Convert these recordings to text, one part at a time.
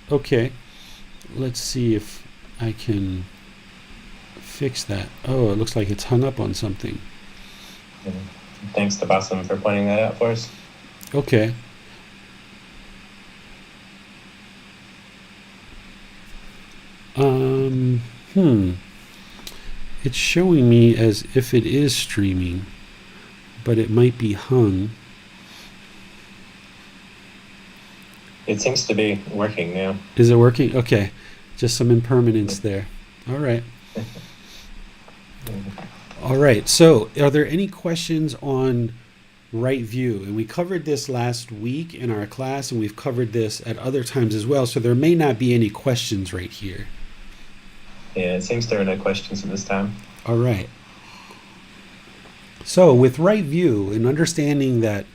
Okay, let's see if I can fix that. Oh, it looks like it's hung up on something. Yeah. Thanks to Bassam for pointing that out for us. Okay. Um, hmm. It's showing me as if it is streaming, but it might be hung. It seems to be working now. Is it working? Okay. Just some impermanence there. All right. All right. So, are there any questions on right view? And we covered this last week in our class, and we've covered this at other times as well. So, there may not be any questions right here. Yeah, it seems there are no questions at this time. All right. So, with right view and understanding that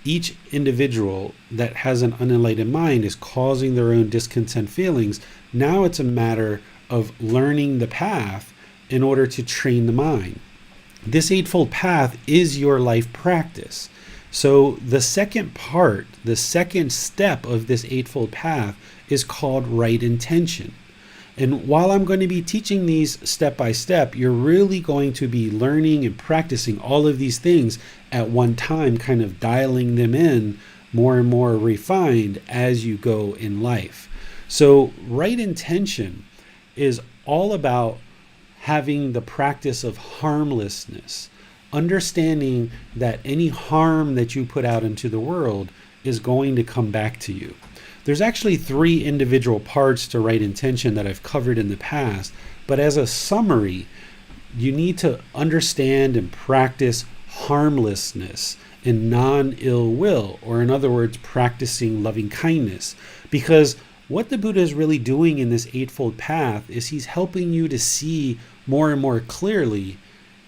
each individual that has an unenlightened mind is causing their own discontent feelings, now it's a matter of learning the path in order to train the mind. This Eightfold Path is your life practice. So the second part, the second step of this Eightfold Path is called right intention. And while I'm going to be teaching these step by step, you're really going to be learning and practicing all of these things at one time, kind of dialing them in more and more refined as you go in life. So, right intention is all about having the practice of harmlessness, understanding that any harm that you put out into the world is going to come back to you. There's actually 3 individual parts to right intention that I've covered in the past, but as a summary, you need to understand and practice harmlessness and non-ill will, or in other words, practicing loving kindness. Because what the Buddha is really doing in this Eightfold Path is he's helping you to see more and more clearly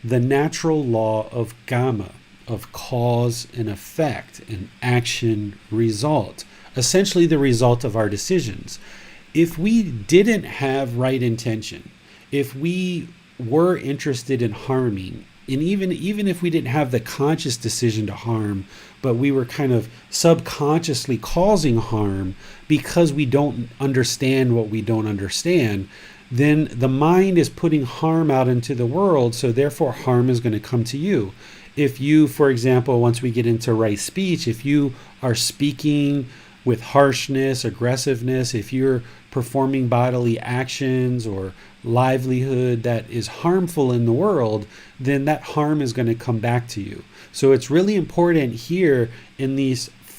the natural law of Gama, of cause and effect, and action result. Essentially the result of our decisions. If we didn't have right intention, if we were interested in harming, and even if we didn't have the conscious decision to harm, but we were kind of subconsciously causing harm because we don't understand what we don't understand, then the mind is putting harm out into the world, so therefore harm is going to come to you. If you, for example, once we get into right speech, if you are speaking with harshness, aggressiveness, if you're performing bodily actions or livelihood that is harmful in the world, then that harm is going to come back to you. So it's really important here in the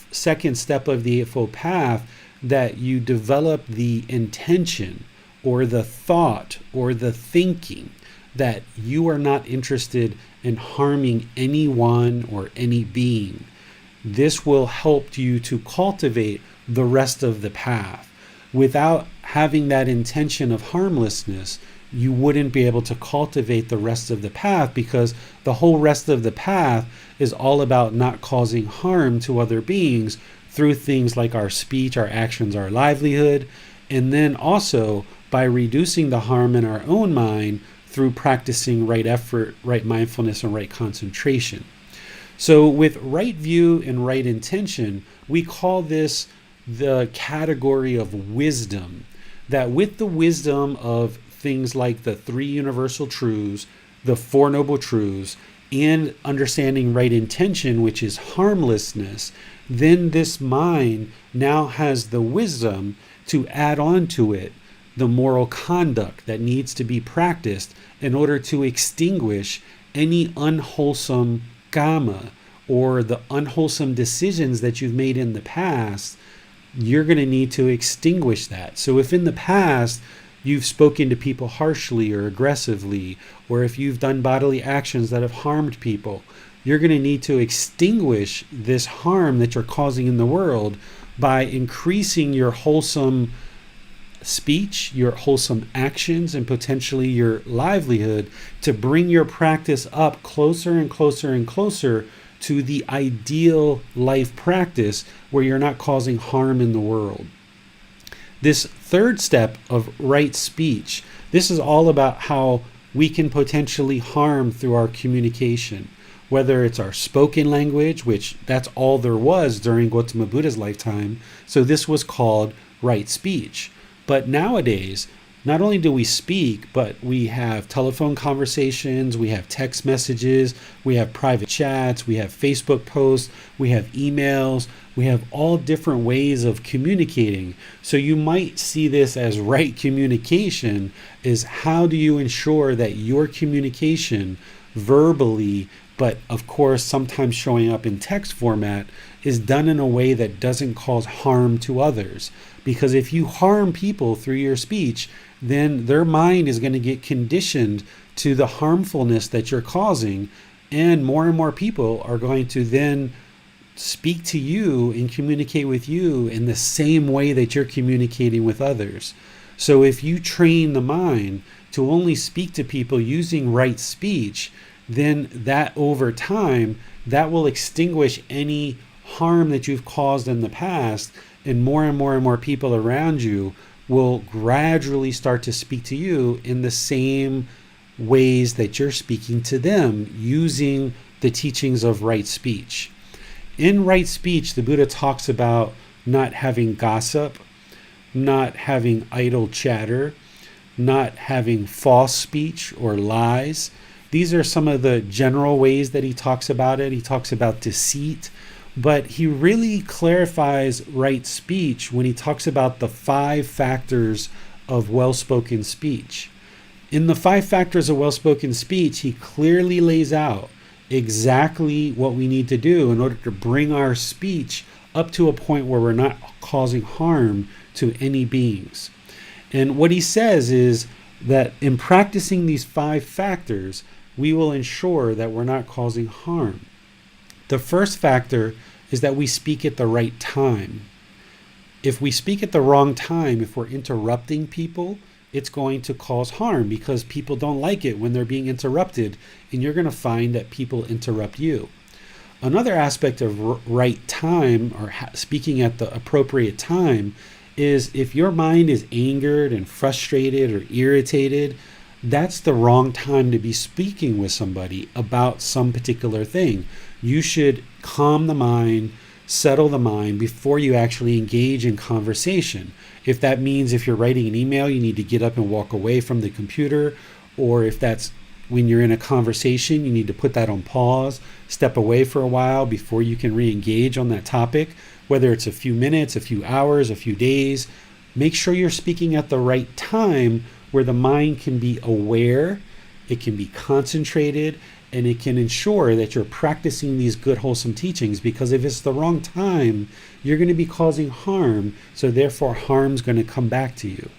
second step of the Eightfold Path that you develop the intention or the thought or the thinking that you are not interested in harming anyone or any being. This will help you to cultivate the rest of the path. Without having that intention of harmlessness, you wouldn't be able to cultivate the rest of the path, because the whole rest of the path is all about not causing harm to other beings through things like our speech, our actions, our livelihood, and then also by reducing the harm in our own mind through practicing right effort, right mindfulness, and right concentration. So with right view and right intention, we call this the category of wisdom. That with the wisdom of things like the 3 universal truths, the 4 noble truths, and understanding right intention, which is harmlessness, then this mind now has the wisdom to add on to it the moral conduct that needs to be practiced in order to extinguish any unwholesome Gama or the unwholesome decisions that you've made in the past. You're going to need to extinguish that. So if in the past you've spoken to people harshly or aggressively, or if you've done bodily actions that have harmed people, you're going to need to extinguish this harm that you're causing in the world by increasing your wholesome speech, your wholesome actions, and potentially your livelihood to bring your practice up closer and closer and closer to the ideal life practice where you're not causing harm in the world. This third step of right speech, this is all about how we can potentially harm through our communication, whether it's our spoken language, which that's all there was during Gotama Buddha's lifetime. So this was called right speech. But nowadays, not only do we speak, but we have telephone conversations, we have text messages, we have private chats, we have Facebook posts, we have emails, we have all different ways of communicating. So you might see this as right communication is how do you ensure that your communication verbally, but of course sometimes showing up in text format, is done in a way that doesn't cause harm to others. Because if you harm people through your speech, then their mind is going to get conditioned to the harmfulness that you're causing, and more people are going to then speak to you and communicate with you in the same way that you're communicating with others. So if you train the mind to only speak to people using right speech, then that over time, that will extinguish any harm that you've caused in the past, and more people around you will gradually start to speak to you in the same ways that you're speaking to them using the teachings of right speech. In right speech, the Buddha talks about not having gossip, not having idle chatter, not having false speech or lies. These are some of the general ways that he talks about it. He talks about deceit, but he really clarifies right speech when he talks about the 5 factors of well-spoken speech. In the 5 factors of well-spoken speech, he clearly lays out exactly what we need to do in order to bring our speech up to a point where we're not causing harm to any beings. And what he says is that in practicing these 5 factors, we will ensure that we're not causing harm. The first factor is that we speak at the right time. If we speak at the wrong time, if we're interrupting people, it's going to cause harm because people don't like it when they're being interrupted, and you're going to find that people interrupt you. Another aspect of right time, or speaking at the appropriate time, is if your mind is angered and frustrated or irritated, that's the wrong time to be speaking with somebody about some particular thing. You should calm the mind, settle the mind before you actually engage in conversation. If that means if you're writing an email, you need to get up and walk away from the computer, or if that's when you're in a conversation, you need to put that on pause, step away for a while before you can re-engage on that topic, whether it's a few minutes, a few hours, a few days. Make sure you're speaking at the right time where the mind can be aware, it can be concentrated, and it can ensure that you're practicing these good, wholesome teachings, because if it's the wrong time, you're going to be causing harm, so therefore harm's going to come back to you.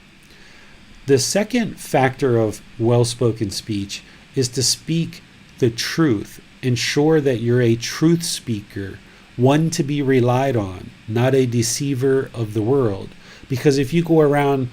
The second factor of well-spoken speech is to speak the truth. Ensure that you're a truth speaker, one to be relied on, not a deceiver of the world. Because if you go around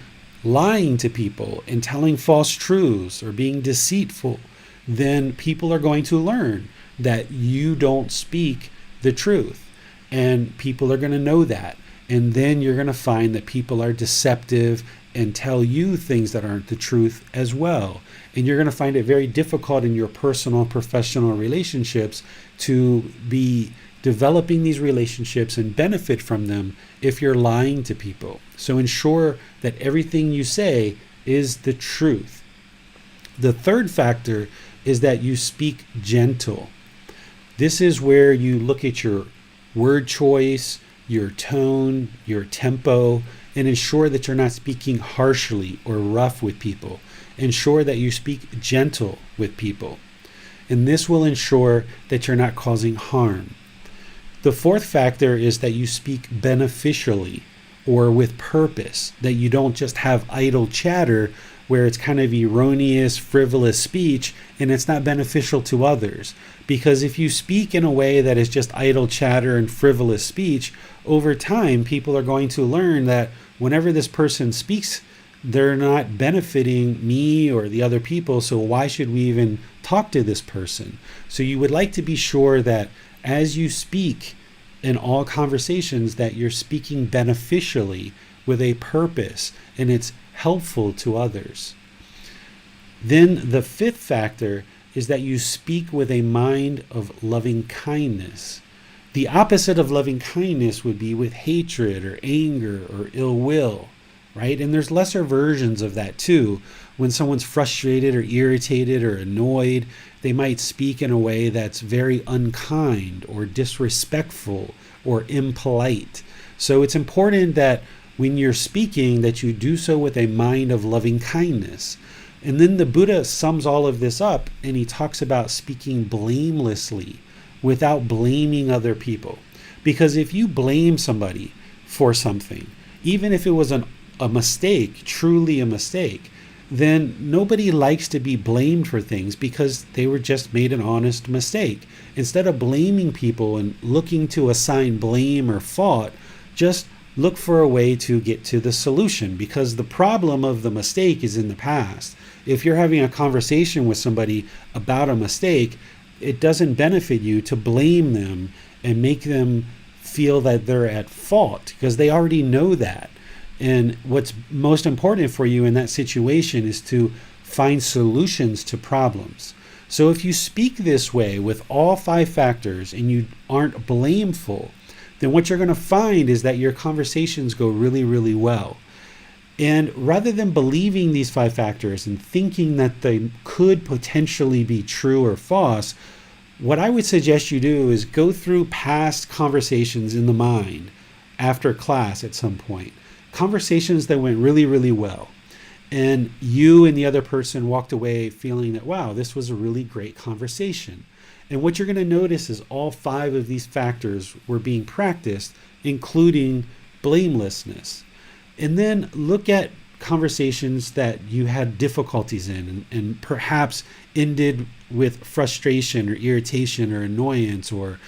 lying to people and telling false truths or being deceitful, then people are going to learn that you don't speak the truth, and people are going to know that. And then you're going to find that people are deceptive and tell you things that aren't the truth as well. And you're going to find it very difficult in your personal and professional relationships to be developing these relationships and benefit from them if you're lying to people. So ensure that everything you say is the truth. The third factor is that you speak gentle. This is where you look at your word choice, your tone, your tempo, and ensure that you're not speaking harshly or rough with people. Ensure that you speak gentle with people. And this will ensure that you're not causing harm. The fourth factor is that you speak beneficially or with purpose, that you don't just have idle chatter where it's kind of erroneous, frivolous speech, and it's not beneficial to others. Because if you speak in a way that is just idle chatter and frivolous speech, over time, people are going to learn that whenever this person speaks, they're not benefiting me or the other people, so why should we even talk to this person? So you would like to be sure that as you speak in all conversations, that you're speaking beneficially with a purpose, and it's helpful to others. Then the fifth factor is that you speak with a mind of loving kindness. The opposite of loving kindness would be with hatred or anger or ill will, right? And there's lesser versions of that too. When someone's frustrated or irritated or annoyed, they might speak in a way that's very unkind or disrespectful or impolite. So it's important that when you're speaking, that you do so with a mind of loving kindness. And then the Buddha sums all of this up, and he talks about speaking blamelessly without blaming other people. Because if you blame somebody for something, even if it was a mistake, truly a mistake, then nobody likes to be blamed for things because they were just made an honest mistake. Instead of blaming people and looking to assign blame or fault, just look for a way to get to the solution, because the problem of the mistake is in the past. If you're having a conversation with somebody about a mistake, it doesn't benefit you to blame them and make them feel that they're at fault, because they already know that. And what's most important for you in that situation is to find solutions to problems. So if you speak this way with all 5 factors and you aren't blameful, then what you're going to find is that your conversations go really, really well. And rather than believing these 5 factors and thinking that they could potentially be true or false, what I would suggest you do is go through past conversations in the mind after class at some point. Conversations that went really, really well. And you and the other person walked away feeling that, wow, this was a really great conversation. And what you're going to notice is all 5 of these factors were being practiced, including blamelessness. And then look at conversations that you had difficulties in and perhaps ended with frustration or irritation or annoyance, or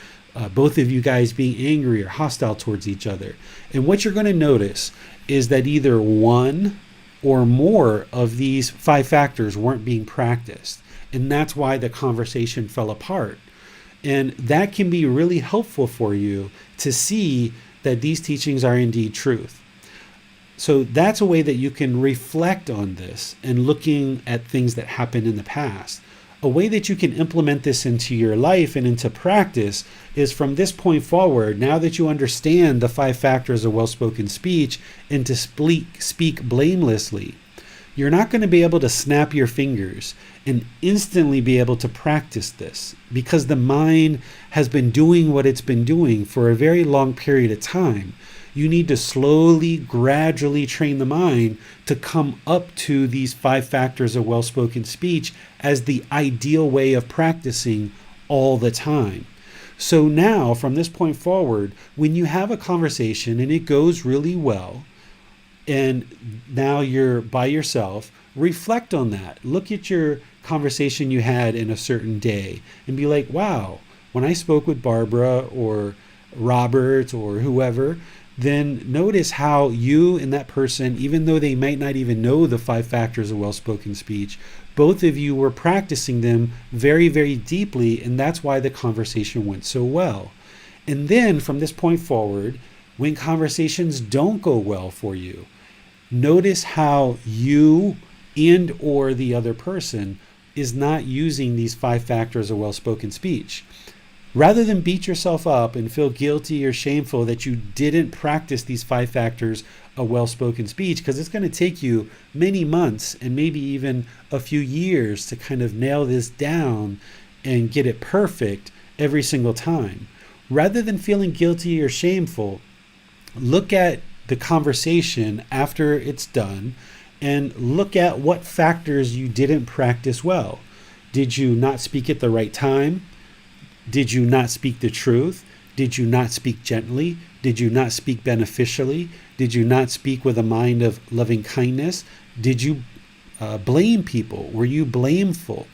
both of you guys being angry or hostile towards each other. And what you're going to notice is that either one or more of these 5 factors weren't being practiced. And that's why the conversation fell apart. And that can be really helpful for you to see that these teachings are indeed truth. So that's a way that you can reflect on this and looking at things that happened in the past. A way that you can implement this into your life and into practice is from this point forward, now that you understand the 5 factors of well-spoken speech and to speak blamelessly, you're not going to be able to snap your fingers and instantly be able to practice this, because the mind has been doing what it's been doing for a very long period of time. You need to slowly, gradually train the mind to come up to these 5 factors of well-spoken speech as the ideal way of practicing all the time. So now, from this point forward, when you have a conversation and it goes really well, and now you're by yourself, reflect on that. Look at your conversation you had in a certain day and be like, wow, when I spoke with Barbara or Robert or whoever, then notice how you and that person, even though they might not even know the 5 factors of well-spoken speech, both of you were practicing them very, very deeply, and that's why the conversation went so well. And then from this point forward, when conversations don't go well for you, notice how you and or the other person is not using these 5 factors of well-spoken speech. Rather than beat yourself up and feel guilty or shameful that you didn't practice these 5 factors of well-spoken speech, because it's going to take you many months and maybe even a few years to kind of nail this down and get it perfect every single time. Rather than feeling guilty or shameful, look at the conversation after it's done and look at what factors you didn't practice well. Did you not speak at the right time? Did you not speak the truth? Did you not speak gently? Did you not speak beneficially? Did you not speak with a mind of loving kindness? Did you blame people? Were you blameful?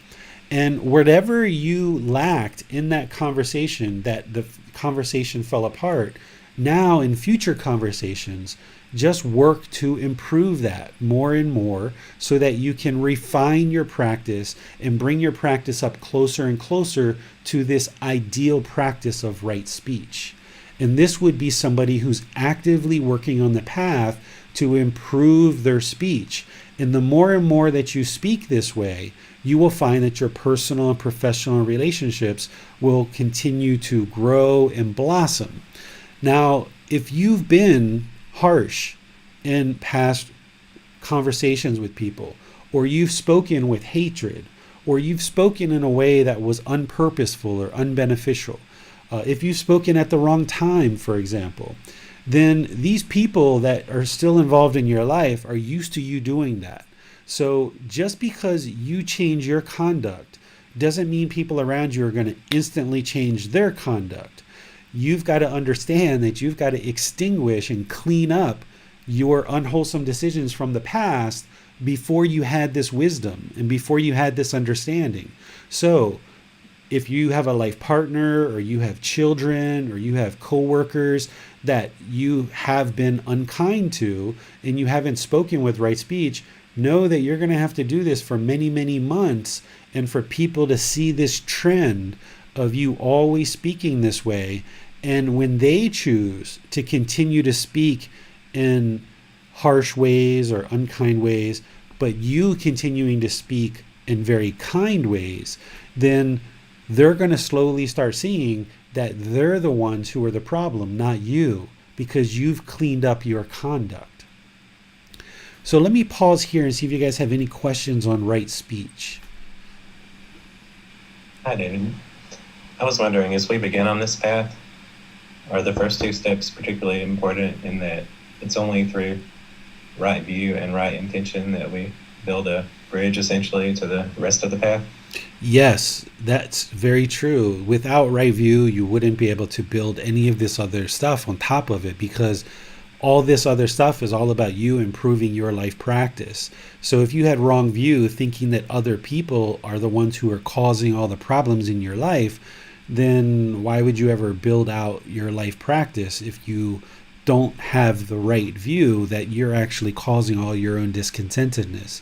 And whatever you lacked in that conversation, that the conversation fell apart, now in future conversations, just work to improve that more and more so that you can refine your practice and bring your practice up closer and closer to this ideal practice of right speech. And this would be somebody who's actively working on the path to improve their speech. And the more and more that you speak this way, you will find that your personal and professional relationships will continue to grow and blossom. Now, if you've been harsh in past conversations with people, or you've spoken with hatred, or you've spoken in a way that was unpurposeful or unbeneficial, if you've spoken at the wrong time, for example, then these people that are still involved in your life are used to you doing that. So just because you change your conduct doesn't mean people around you are going to instantly change their conduct. You've got to understand that you've got to extinguish and clean up your unwholesome decisions from the past before you had this wisdom and before you had this understanding. So if you have a life partner, or you have children, or you have coworkers that you have been unkind to and you haven't spoken with right speech, know that you're going to have to do this for many, many months, and for people to see this trend of you always speaking this way. And when they choose to continue to speak in harsh ways or unkind ways, but you continuing to speak in very kind ways, then they're going to slowly start seeing that they're the ones who are the problem, not you, because you've cleaned up your conduct. So let me pause here and see if you guys have any questions on right speech. Hi, David. I was wondering, as we begin on this path, are the first two steps particularly important in that it's only through right view and right intention that we build a bridge essentially to the rest of the path? Yes, that's very true. Without right view, you wouldn't be able to build any of this other stuff on top of it, because all this other stuff is all about you improving your life practice. So if you had wrong view, thinking that other people are the ones who are causing all the problems in your life, then why would you ever build out your life practice if you don't have the right view that you're actually causing all your own discontentedness?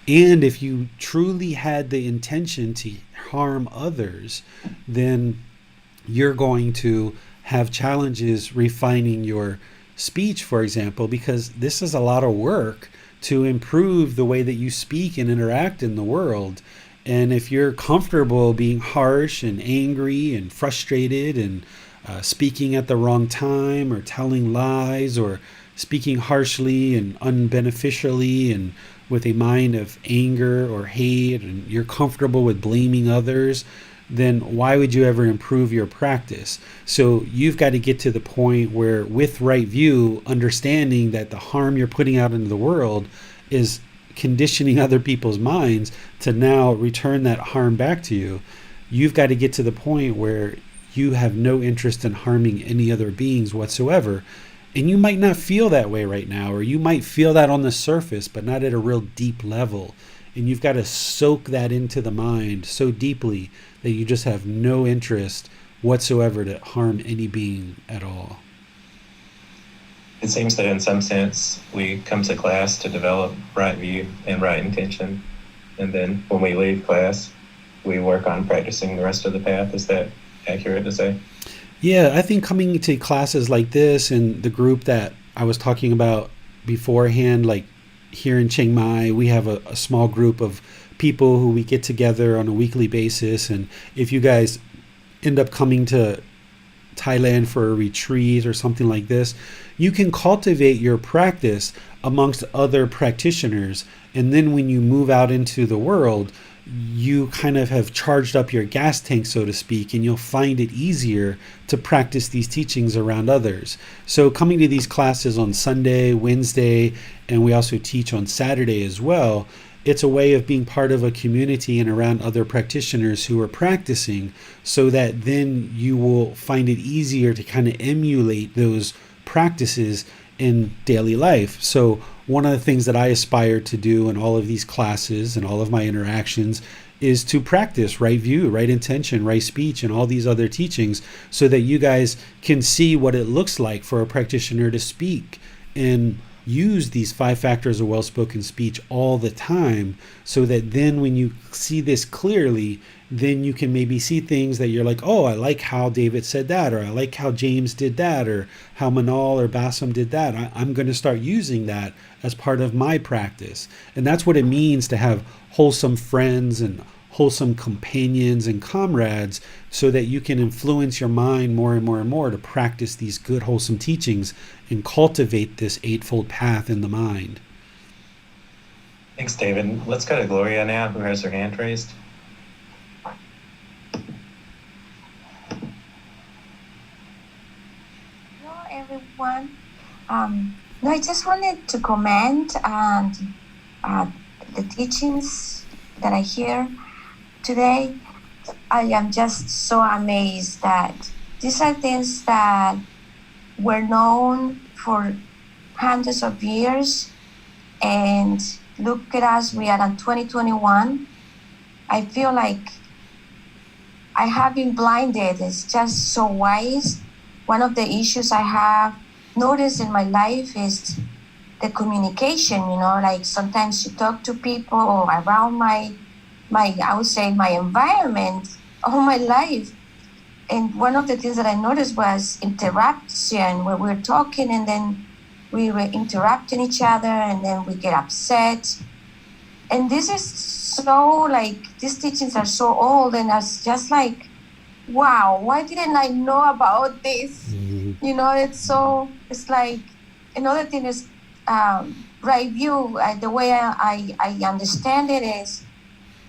And if you truly had the intention to harm others, then you're going to have challenges refining your speech, for example, because this is a lot of work to improve the way that you speak and interact in the world. And if you're comfortable being harsh and angry and frustrated and speaking at the wrong time, or telling lies, or speaking harshly and unbeneficially and with a mind of anger or hate, and you're comfortable with blaming others, then why would you ever improve your practice? So you've got to get to the point where, with right view, understanding that the harm you're putting out into the world is conditioning other people's minds to now return that harm back to you. You've got to get to the point where you have no interest in harming any other beings whatsoever. And you might not feel that way right now, or you might feel that on the surface, but not at a real deep level. And you've got to soak that into the mind so deeply that you just have no interest whatsoever to harm any being at all. It seems that in some sense we come to class to develop right view and right intention, and then when we leave class, we work on practicing the rest of the path. Is that accurate to say? Yeah, I think coming to classes like this, and the group that I was talking about beforehand, like here in Chiang Mai, we have a small group of people who we get together on a weekly basis. And if you guys end up coming to Thailand for a retreat or something like this, you can cultivate your practice amongst other practitioners. And then when you move out into the world, you kind of have charged up your gas tank, so to speak, and you'll find it easier to practice these teachings around others. So coming to these classes on Sunday, Wednesday, and we also teach on Saturday as well, it's a way of being part of a community and around other practitioners who are practicing, so that then you will find it easier to kind of emulate those practices in daily life. So one of the things that I aspire to do in all of these classes and all of my interactions is to practice right view, right intention, right speech, and all these other teachings, so that you guys can see what it looks like for a practitioner to speak in use these 5 factors of well-spoken speech all the time, so that then when you see this clearly, then you can maybe see things that you're like, oh, I like how David said that, or I like how James did that, or how Manal or Bassam did that. I'm going to start using that as part of my practice. And that's what it means to have wholesome friends and wholesome companions and comrades, so that you can influence your mind more and more and more to practice these good, wholesome teachings and cultivate this eightfold path in the mind. Thanks, David. Let's go to Gloria now, who has her hand raised. Hello, everyone. No, I just wanted to comment on the teachings that I hear today. I am just so amazed that these are things that were known for hundreds of years, and look at us, we are in 2021. I feel like I have been blinded. It's just so wise. One of the issues I have noticed in my life is the communication, like sometimes you talk to people around my I would say my environment all my life. And one of the things that I noticed was interruption, where we're talking and then we were interrupting each other and then we get upset. And this is so these teachings are so old, and I was just like, wow, why didn't I know about this? It's like, another thing is right view. The way I understand it is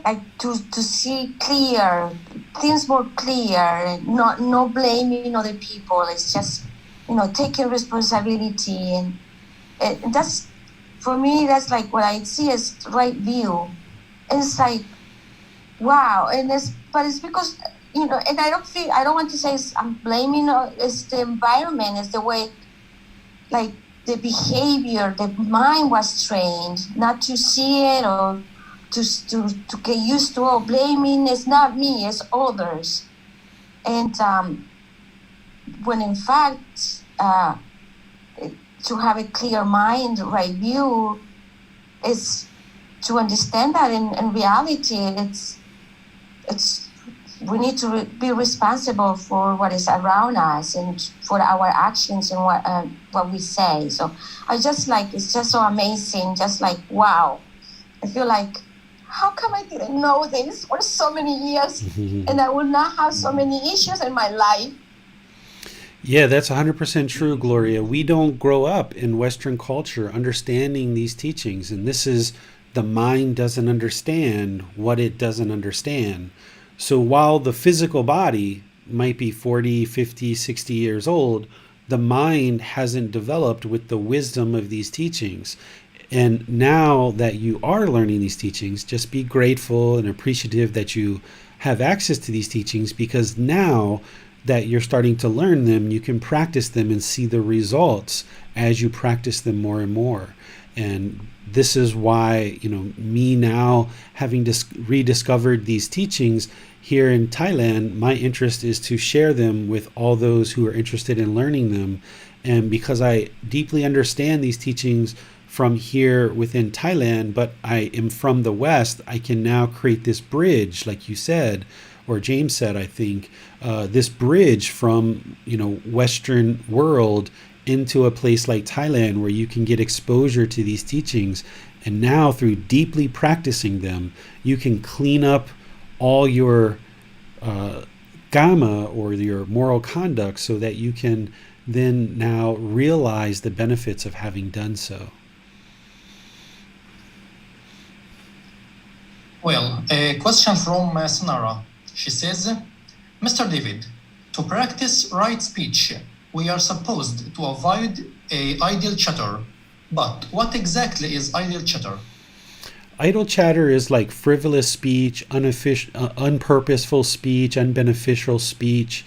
like to see things more clear, no blaming other people. It's just, taking responsibility. And that's, for me, that's like what I see as right view. It's like, wow. But it's because, and I don't want to say I'm blaming, it's the environment, it's the way, like the behavior, the mind was trained not to see it, or to get used to, blaming is not me, it's others. And when in fact, to have a clear mind, right view, is to understand that in reality, it's we need to be responsible for what is around us and for our actions and what we say. So it's just so amazing, just like, wow. I feel like, how come I didn't know this for so many years and I will not have so many issues in my life? Yeah, that's 100% true, Gloria. We don't grow up in Western culture understanding these teachings. And this is, the mind doesn't understand what it doesn't understand. So while the physical body might be 40, 50, 60 years old, the mind hasn't developed with the wisdom of these teachings. And now that you are learning these teachings, just be grateful and appreciative that you have access to these teachings, because now that you're starting to learn them, you can practice them and see the results as you practice them more and more. And this is why, me now having rediscovered these teachings here in Thailand, my interest is to share them with all those who are interested in learning them. And because I deeply understand these teachings from here within Thailand, but I am from the West, I can now create this bridge, like you said, or James said, I think, this bridge from, Western world into a place like Thailand, where you can get exposure to these teachings. And now through deeply practicing them, you can clean up all your Gama, or your moral conduct, so that you can then now realize the benefits of having done so. Well, a question from Sonara. She says, Mr. David, to practice right speech, we are supposed to avoid idle chatter. But what exactly is idle chatter? Idle chatter is like frivolous speech, unpurposeful speech, unbeneficial speech,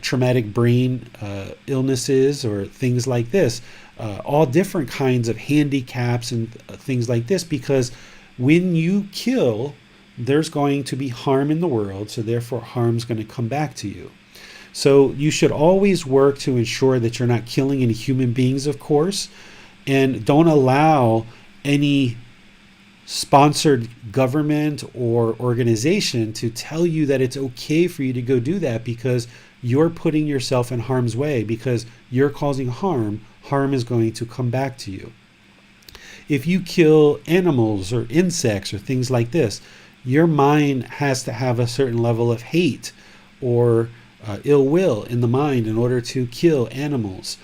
traumatic brain illnesses or things like this, all different kinds of handicaps and things like this, because when you kill, there's going to be harm in the world, so therefore harm's going to come back to you. So you should always work to ensure that you're not killing any human beings, of course, and don't allow any sponsored government or organization to tell you that it's okay for you to go do that, because you're putting yourself in harm's way. Because you're causing harm, harm is going to come back to you. If you kill animals or insects or things like this, your mind has to have a certain level of hate or ill will in the mind in order to kill animals,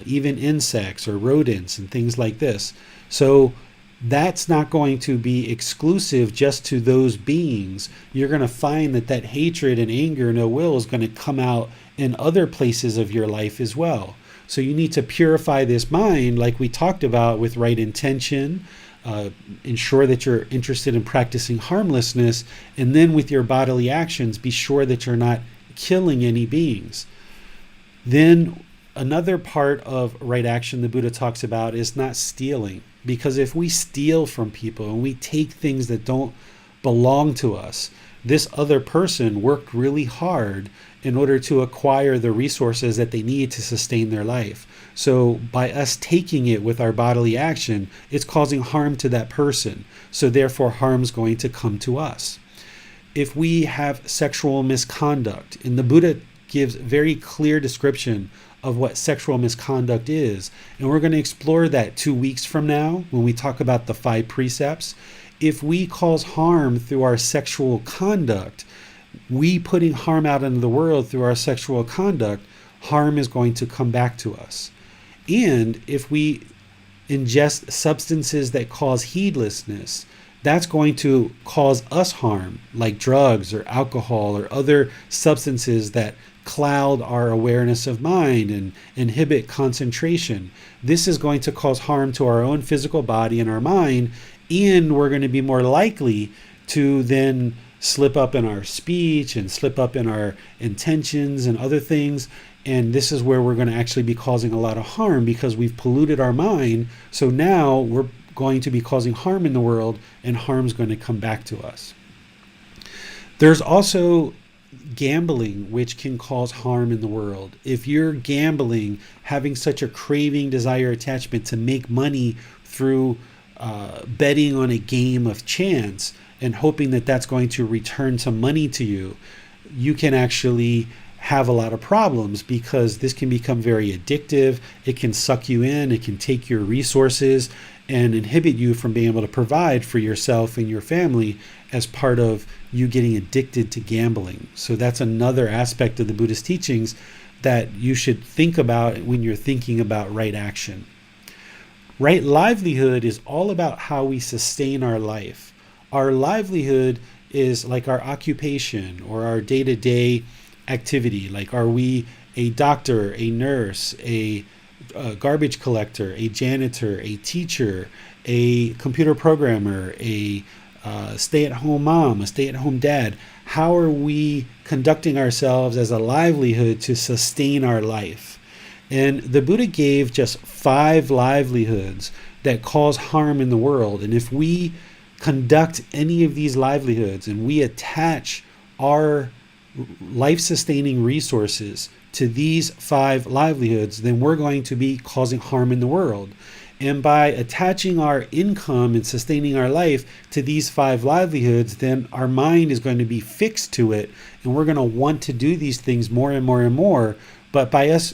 even insects or rodents and things like this. So that's not going to be exclusive just to those beings. You're going to find that that hatred and anger and ill will is going to come out in other places of your life as well. So you need to purify this mind, like we talked about, with right intention, ensure that you're interested in practicing harmlessness, and then with your bodily actions, be sure that you're not killing any beings. Then another part of right action the Buddha talks about is not stealing. Because if we steal from people and we take things that don't belong to us, this other person worked really hard in order to acquire the resources that they need to sustain their life. So by us taking it with our bodily action, it's causing harm to that person. So therefore harm's going to come to us. If we have sexual misconduct, and the Buddha gives very clear description of what sexual misconduct is, and we're going to explore that 2 weeks from now when we talk about the 5 precepts. If we cause harm through our sexual conduct, we putting harm out into the world through our sexual conduct, harm is going to come back to us. And if we ingest substances that cause heedlessness, that's going to cause us harm, like drugs or alcohol or other substances that cloud our awareness of mind and inhibit concentration. This is going to cause harm to our own physical body and our mind, and we're going to be more likely to then slip up in our speech and slip up in our intentions and other things. And this is where we're going to actually be causing a lot of harm, because we've polluted our mind. So now we're going to be causing harm in the world, and harm's going to come back to us. There's also gambling, which can cause harm in the world. If you're gambling, having such a craving, desire, attachment to make money through betting on a game of chance and hoping that that's going to return some money to you, you can actually have a lot of problems, because this can become very addictive. It can suck you in, it can take your resources and inhibit you from being able to provide for yourself and your family as part of you getting addicted to gambling. So that's another aspect of the Buddhist teachings that you should think about when you're thinking about right action. Right livelihood is all about how we sustain our life. Our livelihood is like our occupation or our day-to-day activity. Like, are we a doctor, a nurse, a garbage collector, a janitor, a teacher, a computer programmer, a stay-at-home mom, a stay-at-home dad? How are we conducting ourselves as a livelihood to sustain our life? And the Buddha gave just 5 livelihoods that cause harm in the world. And if we conduct any of these livelihoods and we attach our life-sustaining resources to these 5 livelihoods, then we're going to be causing harm in the world. And by attaching our income and sustaining our life to these 5 livelihoods, then our mind is going to be fixed to it, and we're going to want to do these things more and more and more. But by us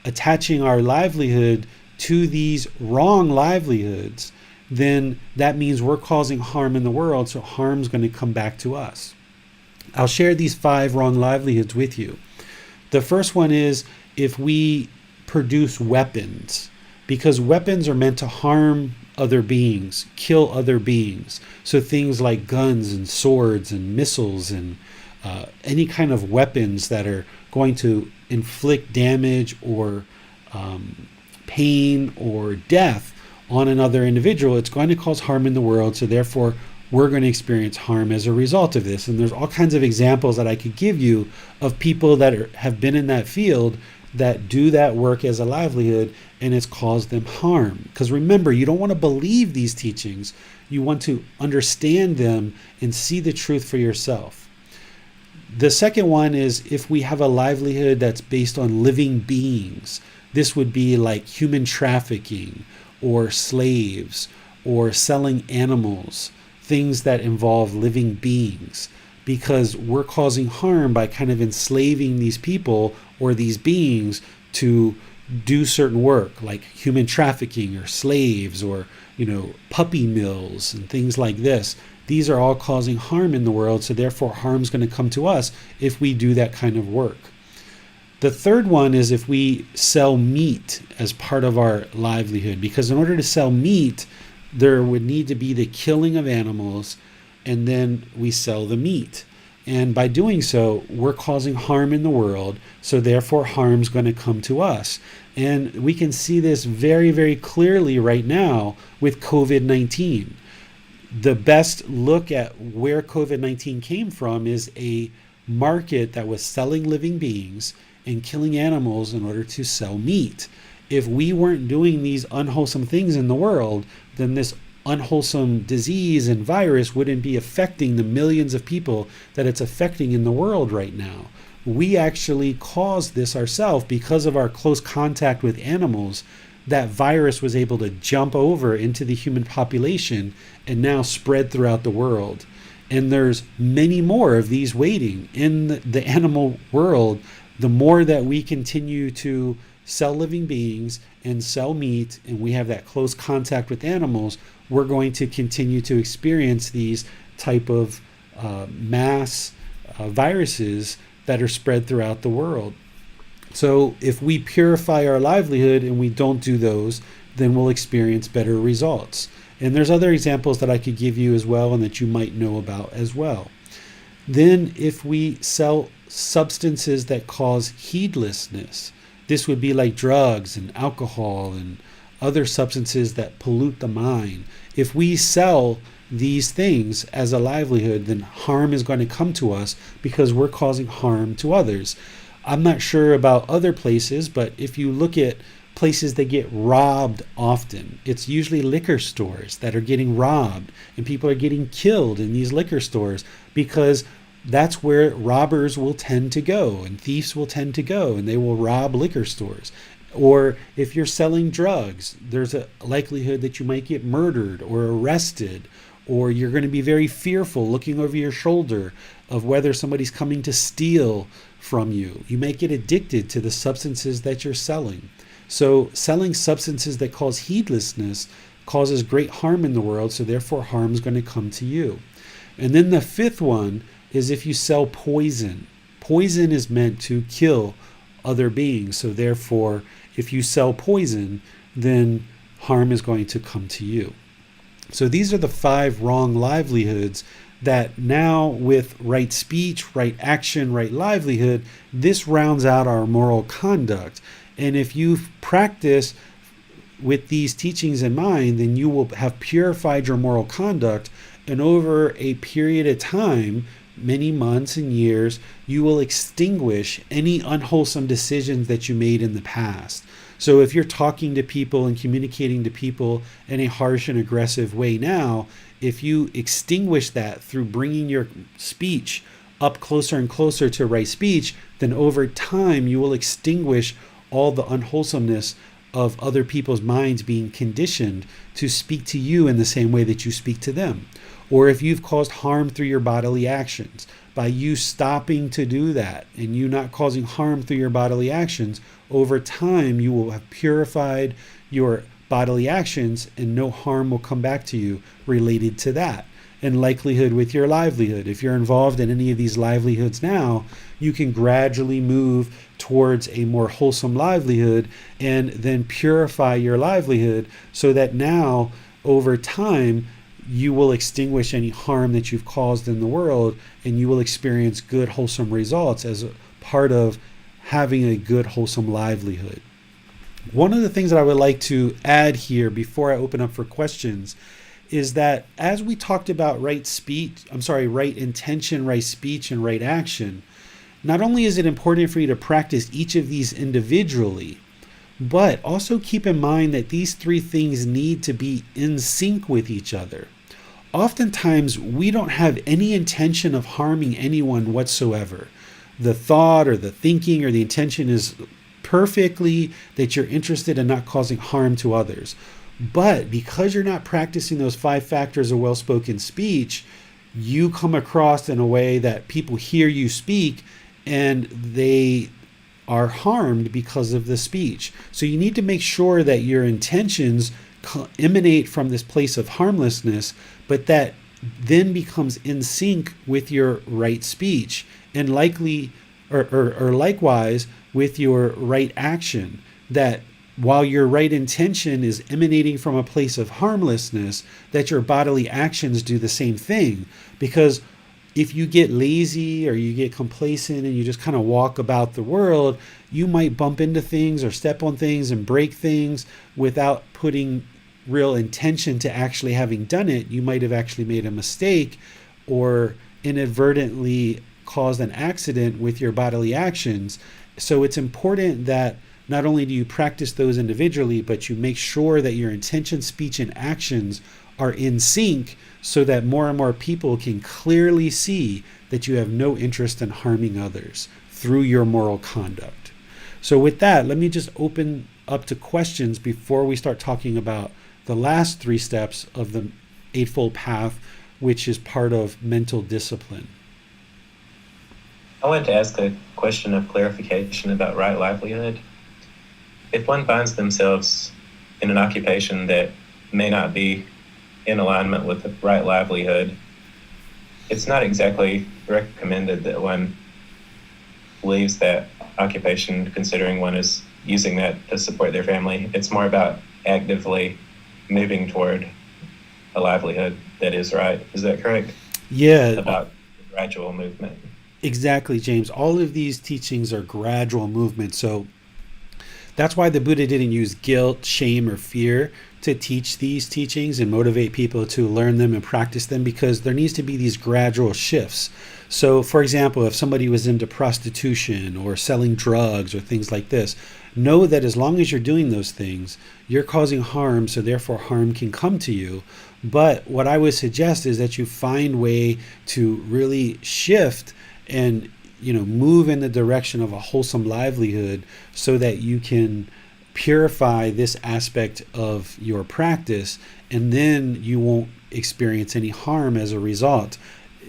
attaching our livelihood to these wrong livelihoods, then that means we're causing harm in the world, so harm's going to come back to us. I'll share these 5 wrong livelihoods with you. The first one is if we produce weapons, because weapons are meant to harm other beings, kill other beings. So things like guns and swords and missiles and any kind of weapons that are going to inflict damage or pain or death on another individual, it's going to cause harm in the world. So therefore, we're going to experience harm as a result of this. And there's all kinds of examples that I could give you of people that have been in that field that do that work as a livelihood, and it's caused them harm. Because remember, you don't want to believe these teachings. You want to understand them and see the truth for yourself. The second one is if we have a livelihood that's based on living beings. This would be like human trafficking or slaves or selling animals, things that involve living beings, because we're causing harm by kind of enslaving these people or these beings to do certain work, like human trafficking or slaves or, puppy mills and things like this. These are all causing harm in the world, so therefore harm's going to come to us if we do that kind of work. The third one is if we sell meat as part of our livelihood, because in order to sell meat, there would need to be the killing of animals, and then we sell the meat. And by doing so, we're causing harm in the world, so therefore harm's going to come to us. And we can see this very, very clearly right now with COVID-19. The best look at where COVID-19 came from is a market that was selling living beings and killing animals in order to sell meat. If we weren't doing these unwholesome things in the world, then this unwholesome disease and virus wouldn't be affecting the millions of people that it's affecting in the world right now. We actually caused this ourselves because of our close contact with animals. That virus was able to jump over into the human population and now spread throughout the world. And there's many more of these waiting in the animal world. The more that we continue to sell living beings and sell meat, and we have that close contact with animals, we're going to continue to experience these type of mass viruses that are spread throughout the world. So if we purify our livelihood and we don't do those, then we'll experience better results. And there's other examples that I could give you as well and that you might know about as well. Then if we sell substances that cause heedlessness, this would be like drugs and alcohol and other substances that pollute the mind. If we sell these things as a livelihood, then harm is going to come to us because we're causing harm to others. I'm not sure about other places, but if you look at places that get robbed often, it's usually liquor stores that are getting robbed, and people are getting killed in these liquor stores because that's where robbers will tend to go and thieves will tend to go, and they will rob liquor stores. Or if you're selling drugs, there's a likelihood that you might get murdered or arrested, or you're going to be very fearful looking over your shoulder of whether somebody's coming to steal from you. You may get addicted to the substances that you're selling. So selling substances that cause heedlessness causes great harm in the world, so therefore harm is going to come to you. And then the fifth one is if you sell poison. Poison is meant to kill other beings, so therefore if you sell poison, then harm is going to come to you. So these are the 5 wrong livelihoods that now with right speech, right action, right livelihood, this rounds out our moral conduct. And if you practice with these teachings in mind, then you will have purified your moral conduct, and over a period of time, many months and years, you will extinguish any unwholesome decisions that you made in the past. So if you're talking to people and communicating to people in a harsh and aggressive way now, if you extinguish that through bringing your speech up closer and closer to right speech, then over time you will extinguish all the unwholesomeness of other people's minds being conditioned to speak to you in the same way that you speak to them. Or if you've caused harm through your bodily actions, by you stopping to do that and you not causing harm through your bodily actions, over time you will have purified your bodily actions and no harm will come back to you related to that. And likelihood with your livelihood. If you're involved in any of these livelihoods now, you can gradually move towards a more wholesome livelihood and then purify your livelihood so that now over time you will extinguish any harm that you've caused in the world and you will experience good wholesome results as a part of having a good wholesome livelihood. One of the things that I would like to add here before I open up for questions is that as we talked about right intention, right speech, and right action, not only is it important for you to practice each of these individually, but also keep in mind that these three things need to be in sync with each other. Oftentimes, we don't have any intention of harming anyone whatsoever. The thought or the thinking or the intention is perfectly that you're interested in not causing harm to others. But because you're not practicing those 5 factors of well-spoken speech, you come across in a way that people hear you speak and they are harmed because of the speech. So you need to make sure that your intentions emanate from this place of harmlessness, but that then becomes in sync with your right speech and likely or likewise with your right action, that while your right intention is emanating from a place of harmlessness, that your bodily actions do the same thing. Because if you get lazy or you get complacent and you just kind of walk about the world, you might bump into things or step on things and break things without putting real intention to actually having done it. You might have actually made a mistake or inadvertently caused an accident with your bodily actions. So it's important that not only do you practice those individually, but you make sure that your intention, speech, and actions are in sync so that more and more people can clearly see that you have no interest in harming others through your moral conduct. So with that, let me just open up to questions before we start talking about the last 3 steps of the Eightfold Path, which is part of mental discipline. I wanted to ask a question of clarification about right livelihood. If one finds themselves in an occupation that may not be in alignment with the right livelihood, it's not exactly recommended that one leaves that occupation considering one is using that to support their family. It's more about actively moving toward a livelihood that is right. Is that correct? Yeah. About gradual movement. Exactly, James. All of these teachings are gradual movement. So that's why the Buddha didn't use guilt, shame, or fear to teach these teachings and motivate people to learn them and practice them, because there needs to be these gradual shifts. So, for example, if somebody was into prostitution or selling drugs or things like this, know that as long as you're doing those things, you're causing harm, so therefore harm can come to you. But what I would suggest is that you find a way to really shift and move in the direction of a wholesome livelihood so that you can purify this aspect of your practice, and then you won't experience any harm as a result.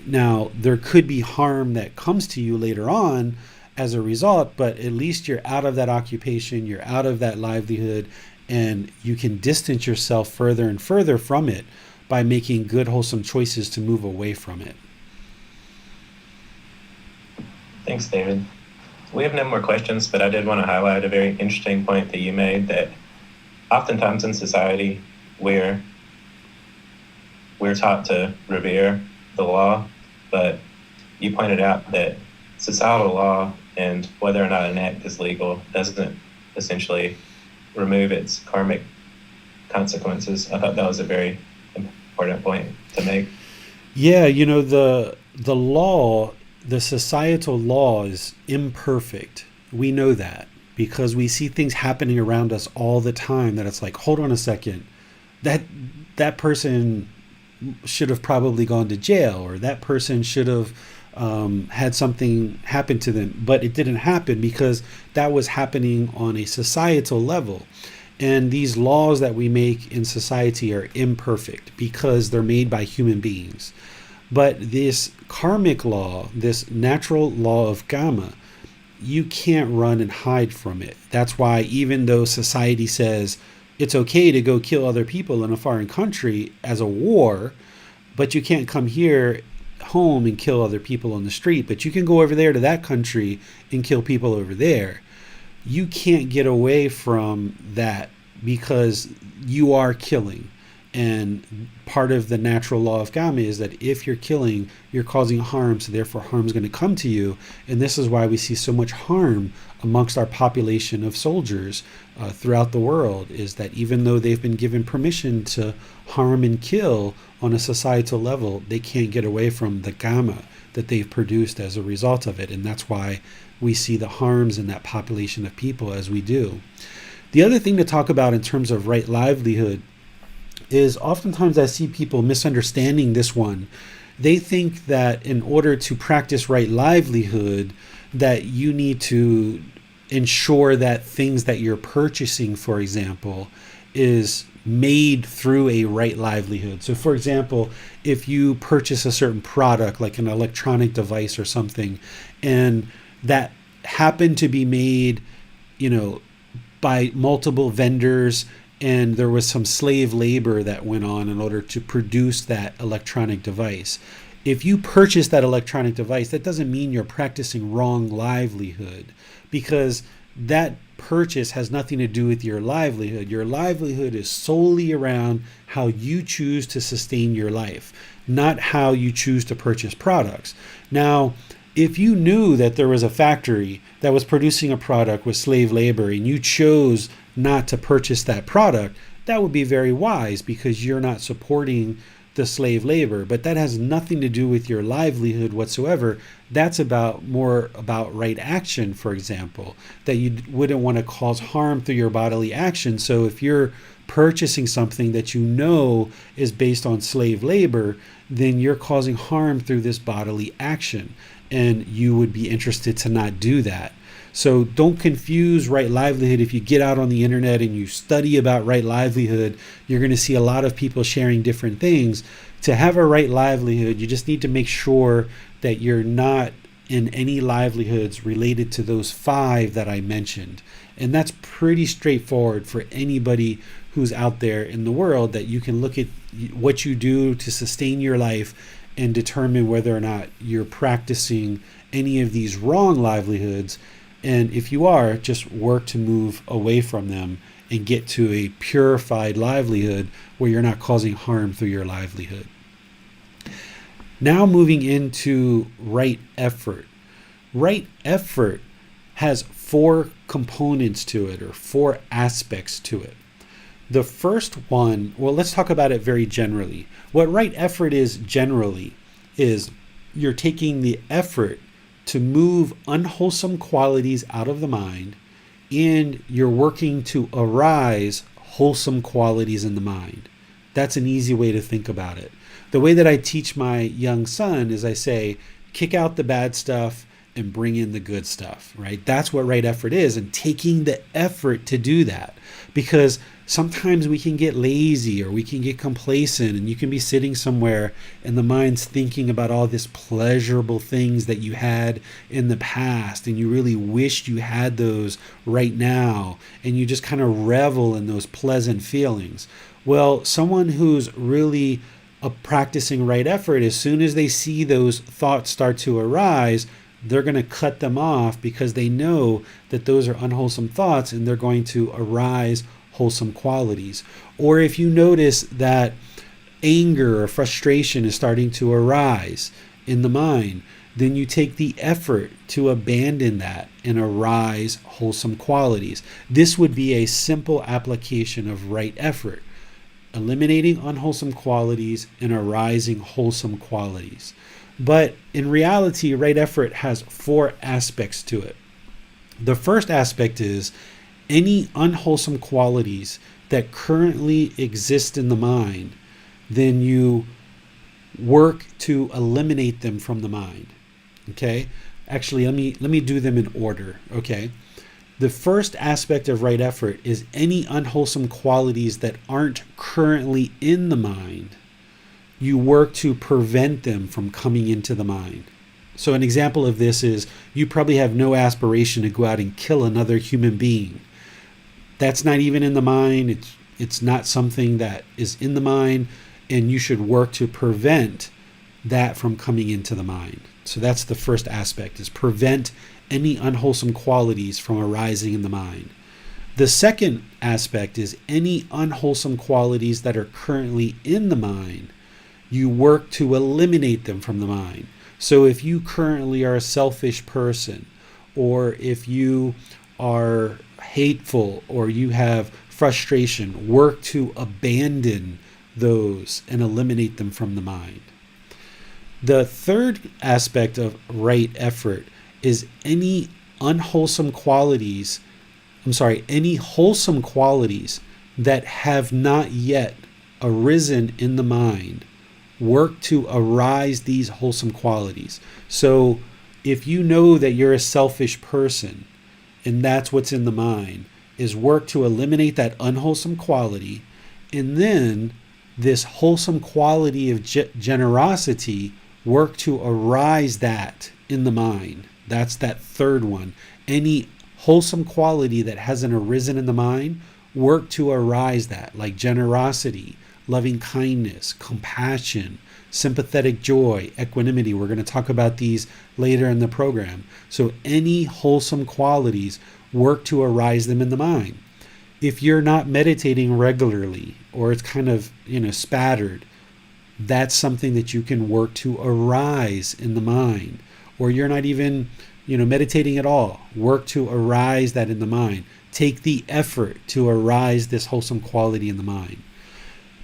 Now, there could be harm that comes to you later on as a result, but at least you're out of that occupation, you're out of that livelihood, and you can distance yourself further and further from it by making good, wholesome choices to move away from it. Thanks, David. We have no more questions, but I did want to highlight a very interesting point that you made, that oftentimes in society we're taught to revere the law, but you pointed out that societal law and whether or not an act is legal doesn't essentially remove its karmic consequences. I thought that was a very important point to make. Yeah, the law, the societal law is imperfect. We know that because we see things happening around us all the time that it's like, hold on a second, that person should have probably gone to jail, or that person should have had something happen to them, but it didn't happen because that was happening on a societal level. And these laws that we make in society are imperfect because they're made by human beings. But this karmic law, this natural law of karma, you can't run and hide from it. That's why even though society says it's okay to go kill other people in a foreign country as a war, but you can't come here home and kill other people on the street, but you can go over there to that country and kill people over there. You can't get away from that because you are killing. And part of the natural law of karma is that if you're killing, you're causing harm, so therefore harm is going to come to you. And this is why we see so much harm amongst our population of soldiers throughout the world, is that even though they've been given permission to harm and kill on a societal level, they can't get away from the karma that they've produced as a result of it. And that's why we see the harms in that population of people as we do. The other thing to talk about in terms of right livelihood is oftentimes I see people misunderstanding this one. They think that in order to practice right livelihood, that you need to ensure that things that you're purchasing, for example, is made through a right livelihood. So for example, if you purchase a certain product like an electronic device or something, and that happened to be made, by multiple vendors, and there was some slave labor that went on in order to produce that electronic device. If you purchase that electronic device, that doesn't mean you're practicing wrong livelihood, because that purchase has nothing to do with your livelihood. Your livelihood is solely around how you choose to sustain your life, not how you choose to purchase products. Now, if you knew that there was a factory that was producing a product with slave labor and you chose not to purchase that product, that would be very wise because you're not supporting the slave labor. But that has nothing to do with your livelihood whatsoever. That's more about right action, for example, that you wouldn't want to cause harm through your bodily action. So if you're purchasing something that you know is based on slave labor, then you're causing harm through this bodily action, and you would be interested to not do that. So don't confuse right livelihood. If you get out on the internet and you study about right livelihood, you're going to see a lot of people sharing different things. To have a right livelihood, you just need to make sure that you're not in any livelihoods related to those 5 that I mentioned. And that's pretty straightforward for anybody who's out there in the world, that you can look at what you do to sustain your life and determine whether or not you're practicing any of these wrong livelihoods. And if you are, just work to move away from them and get to a purified livelihood where you're not causing harm through your livelihood. Now moving into right effort. Right effort has 4 components to it, or 4 aspects to it. The first one, well, let's talk about it very generally. What right effort is generally is you're taking the effort to move unwholesome qualities out of the mind, and you're working to arise wholesome qualities in the mind. That's an easy way to think about it. The way that I teach my young son is I say, kick out the bad stuff and bring in the good stuff, right? That's what right effort is, and taking the effort to do that. Because sometimes we can get lazy or we can get complacent, and you can be sitting somewhere and the mind's thinking about all this pleasurable things that you had in the past, and you really wished you had those right now, and you just kind of revel in those pleasant feelings. Well, someone who's really practicing right effort, as soon as they see those thoughts start to arise, they're going to cut them off, because they know that those are unwholesome thoughts and they're going to arise wholesome qualities. Or if you notice that anger or frustration is starting to arise in the mind, then you take the effort to abandon that and arise wholesome qualities. This would be a simple application of right effort, eliminating unwholesome qualities and arising wholesome qualities. But in reality, right effort has 4 aspects to it. The first aspect is any unwholesome qualities that currently exist in the mind, then you work to eliminate them from the mind. Okay? Actually, let me do them in order. Okay? The first aspect of right effort is any unwholesome qualities that aren't currently in the mind. You work to prevent them from coming into the mind. So an example of this is you probably have no aspiration to go out and kill another human being. That's not even in the mind. It's not something that is in the mind, and you should work to prevent that from coming into the mind. So that's the first aspect, is prevent any unwholesome qualities from arising in the mind. The second aspect is any unwholesome qualities that are currently in the mind, you work to eliminate them from the mind. So if you currently are a selfish person, or if you are hateful, or you have frustration, work to abandon those and eliminate them from the mind. The third aspect of right effort is any wholesome qualities that have not yet arisen in the mind. Work to arise these wholesome qualities. So if you know that you're a selfish person and that's what's in the mind, is work to eliminate that unwholesome quality, and then this wholesome quality of generosity, work to arise that in the mind. That's that third one. Any wholesome quality that hasn't arisen in the mind, work to arise that, like generosity, loving kindness, compassion, sympathetic joy, equanimity. We're going to talk about these later in the program. So any wholesome qualities, work to arise them in the mind. If you're not meditating regularly, or it's kind of, spattered, that's something that you can work to arise in the mind. Or you're not even, meditating at all, work to arise that in the mind. Take the effort to arise this wholesome quality in the mind.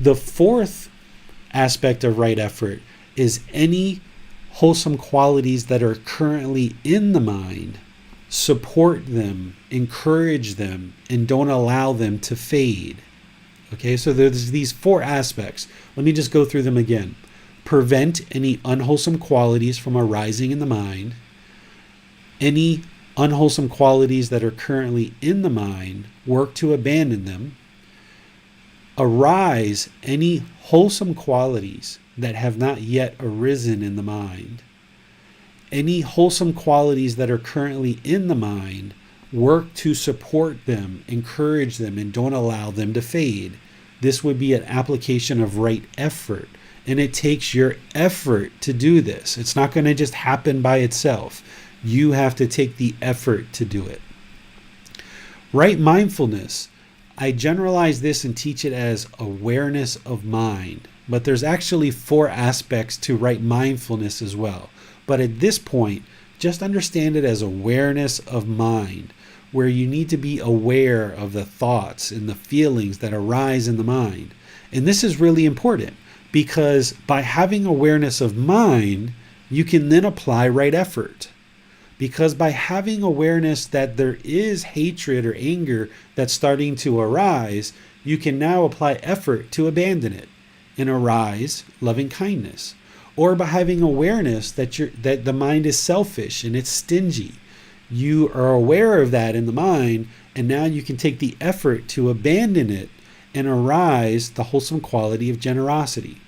The fourth aspect of right effort is any wholesome qualities that are currently in the mind, support them, encourage them, and don't allow them to fade. Okay, so there's these four aspects. Let me just go through them again. Prevent any unwholesome qualities from arising in the mind. Any unwholesome qualities that are currently in the mind, work to abandon them. Arise any wholesome qualities that have not yet arisen in the mind. Any wholesome qualities that are currently in the mind, work to support them, encourage them, and don't allow them to fade. This would be an application of right effort, and it takes your effort to do this. It's not going to just happen by itself. You have to take the effort to do it. Right mindfulness, I generalize this and teach it as awareness of mind, but there's actually four aspects to right mindfulness as well. But at this point, just understand it as awareness of mind, where you need to be aware of the thoughts and the feelings that arise in the mind. And this is really important, because by having awareness of mind, you can then apply right effort. Because by having awareness that there is hatred or anger that's starting to arise, you can now apply effort to abandon it and arise loving kindness. Or by having awareness that the mind is selfish and it's stingy, you are aware of that in the mind, and now you can take the effort to abandon it and arise the wholesome quality of generosity.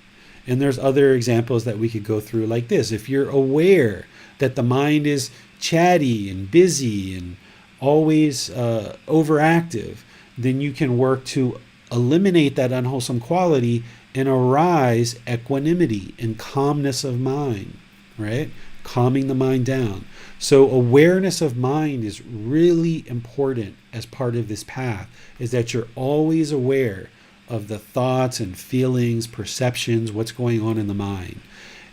And there's other examples that we could go through like this. If you're aware that the mind is chatty and busy and always overactive, then you can work to eliminate that unwholesome quality and arise equanimity and calmness of mind, right? Calming the mind down. So awareness of mind is really important as part of this path, is that you're always aware of the thoughts and feelings, perceptions, what's going on in the mind.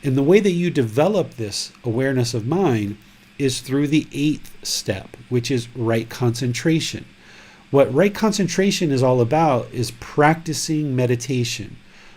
And the way that you develop this awareness of mind is through the 8th step, which is right concentration. What right concentration is all about is practicing meditation.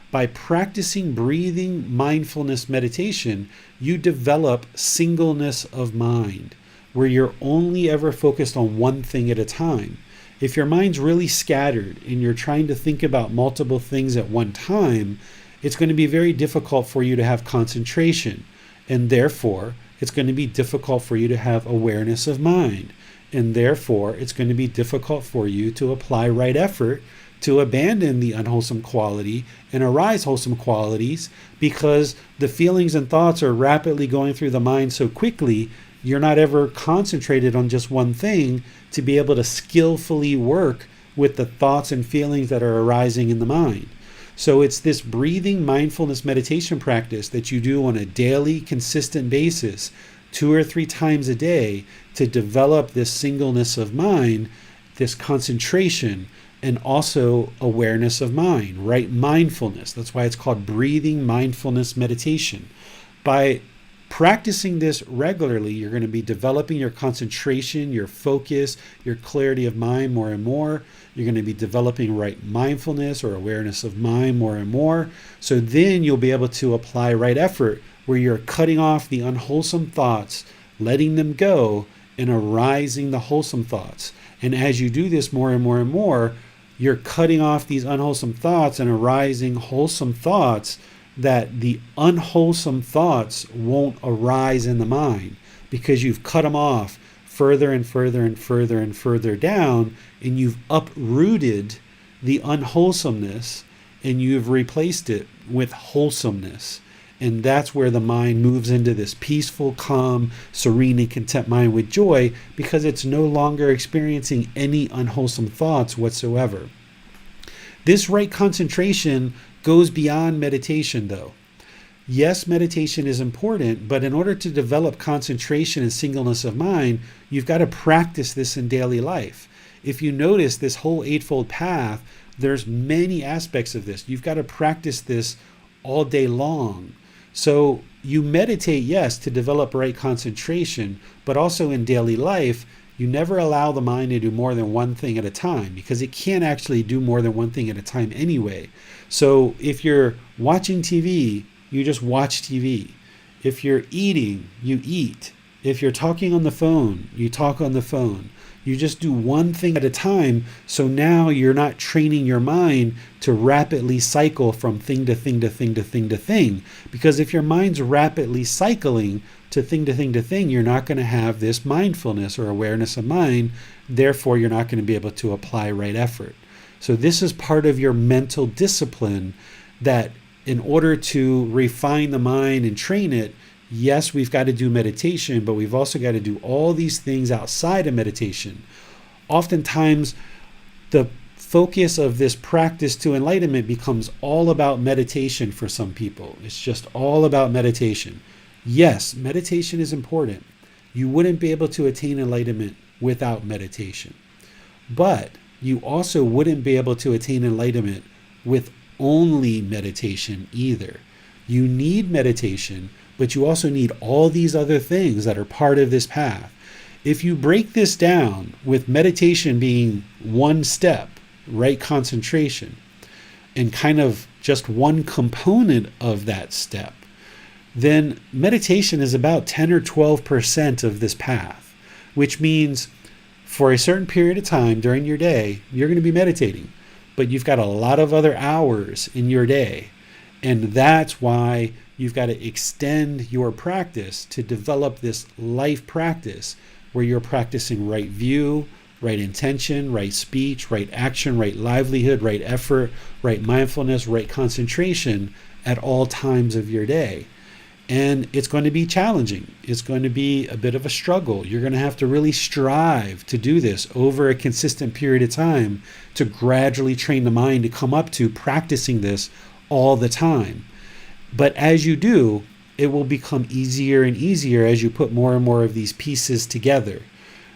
By practicing breathing mindfulness meditation, you develop singleness of mind, where you're only ever focused on one thing at a time. If your mind's really scattered and you're trying to think about multiple things at one time, it's going to be very difficult for you to have concentration, and therefore it's going to be difficult for you to have awareness of mind, and therefore it's going to be difficult for you to apply right effort to abandon the unwholesome quality and arise wholesome qualities, because the feelings and thoughts are rapidly going through the mind so quickly, you're not ever concentrated on just one thing to be able to skillfully work with the thoughts and feelings that are arising in the mind. So it's this breathing mindfulness meditation practice that you do on a daily, consistent basis, 2 or 3 times a day, to develop this singleness of mind this concentration, and also awareness of mind, right? Mindfulness. That's why it's called breathing mindfulness meditation. By practicing this regularly, you're going to be developing your concentration, your focus, your clarity of mind more and more. You're going to be developing right mindfulness or awareness of mind more and more. So then you'll be able to apply right effort, where you're cutting off the unwholesome thoughts, letting them go, and arising the wholesome thoughts. And as you do this more and more and more, you're cutting off these unwholesome thoughts and arising wholesome thoughts, that the unwholesome thoughts won't arise in the mind, because you've cut them off further and further and further and further down, and you've uprooted the unwholesomeness and you've replaced it with wholesomeness. And that's where the mind moves into this peaceful, calm, serene, and content mind with joy, because it's no longer experiencing any unwholesome thoughts whatsoever. This right concentration goes beyond meditation, though. Yes, meditation is important, but in order to develop concentration and singleness of mind, you've got to practice this in daily life. If you notice this whole Eightfold Path, there's many aspects of this. You've got to practice this all day long. So you meditate, yes, to develop right concentration, but also in daily life, you never allow the mind to do more than one thing at a time, because it can't actually do more than one thing at a time anyway. So if you're watching TV, you just watch TV. If you're eating, you eat. If you're talking on the phone, you talk on the phone. You just do one thing at a time. So now you're not training your mind to rapidly cycle from thing to thing to thing to thing to thing. Because if your mind's rapidly cycling to thing to thing to thing, you're not going to have this mindfulness or awareness of mind. Therefore, you're not going to be able to apply right effort. So this is part of your mental discipline, that in order to refine the mind and train it, yes, we've got to do meditation, but we've also got to do all these things outside of meditation. Oftentimes, the focus of this practice to enlightenment becomes all about meditation for some people. It's just all about meditation. Yes, meditation is important. You wouldn't be able to attain enlightenment without meditation. But you also wouldn't be able to attain enlightenment with only meditation either. You need meditation, but you also need all these other things that are part of this path. If you break this down with meditation being one step, right concentration, and kind of just one component of that step, then meditation is about 10 or 12% of this path, which means for a certain period of time during your day, you're going to be meditating, but you've got a lot of other hours in your day. And that's why you've got to extend your practice to develop this life practice where you're practicing right view, right intention, right speech, right action, right livelihood, right effort, right mindfulness, right concentration at all times of your day. And it's going to be challenging. It's going to be a bit of a struggle. You're going to have to really strive to do this over a consistent period of time to gradually train the mind to come up to practicing this all the time. But as you do, it will become easier and easier as you put more and more of these pieces together.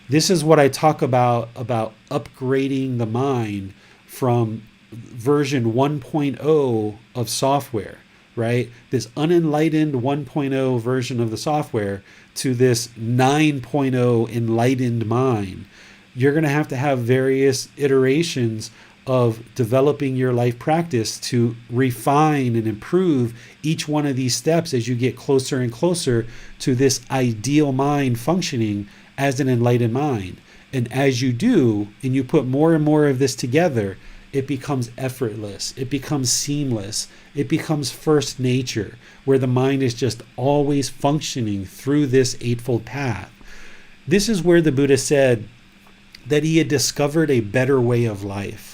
This is what I talk about upgrading the mind from version 1.0 of software, right? This unenlightened 1.0 version of the software to this 9.0 enlightened mind. You're going to have various iterations of developing your life practice to refine and improve each one of these steps as you get closer and closer to this ideal mind functioning as an enlightened mind. And as you do, and you put more and more of this together, it becomes effortless, it becomes seamless, it becomes first nature, where the mind is just always functioning through this Eightfold Path. This is where the Buddha said that he had discovered a better way of life.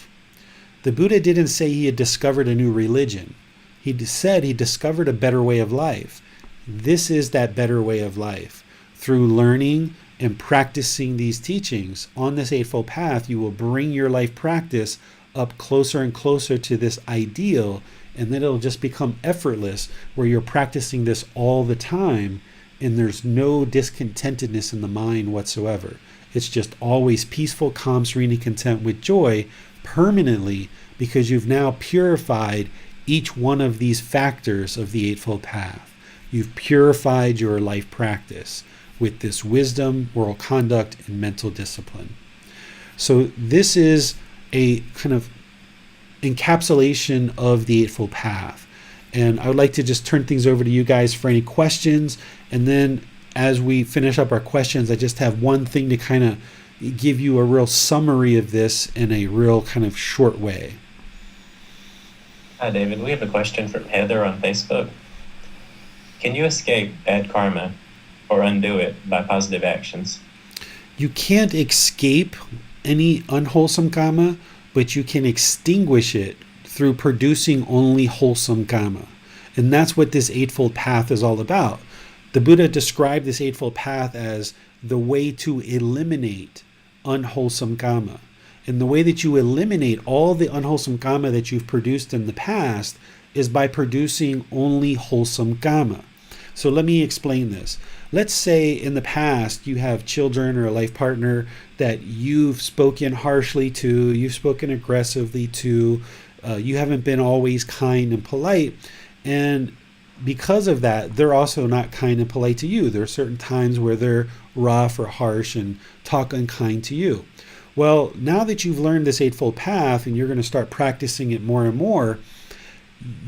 The Buddha didn't say he had discovered a new religion. He said he discovered a better way of life. This is that better way of life. Through learning and practicing these teachings on this Eightfold Path, you will bring your life practice up closer and closer to this ideal, and then it'll just become effortless, where you're practicing this all the time, and there's no discontentedness in the mind whatsoever. It's just always peaceful, calm, serene, and content with joy permanently, because you've now purified each one of these factors of the Eightfold Path. You've purified your life practice with this wisdom, moral conduct, and mental discipline. So this is a kind of encapsulation of the Eightfold Path. And I would like to just turn things over to you guys for any questions. And then as we finish up our questions, I just have one thing to kind of give you a real summary of this in a real kind of short way. Hi, David. We have a question from Heather on Facebook. Can you escape bad karma or undo it by positive actions? You can't escape any unwholesome karma, but you can extinguish it through producing only wholesome karma. And that's what this Eightfold Path is all about. The Buddha described this Eightfold Path as the way to eliminate unwholesome karma. And the way that you eliminate all the unwholesome karma that you've produced in the past is by producing only wholesome karma. So let me explain this. Let's say in the past you have children or a life partner that you've spoken harshly to, you've spoken aggressively to, you haven't been always kind and polite, and because of that, they're also not kind and polite to you. There are certain times where they're rough or harsh and talk unkind to you. Well, now that you've learned this Eightfold Path and you're going to start practicing it more and more,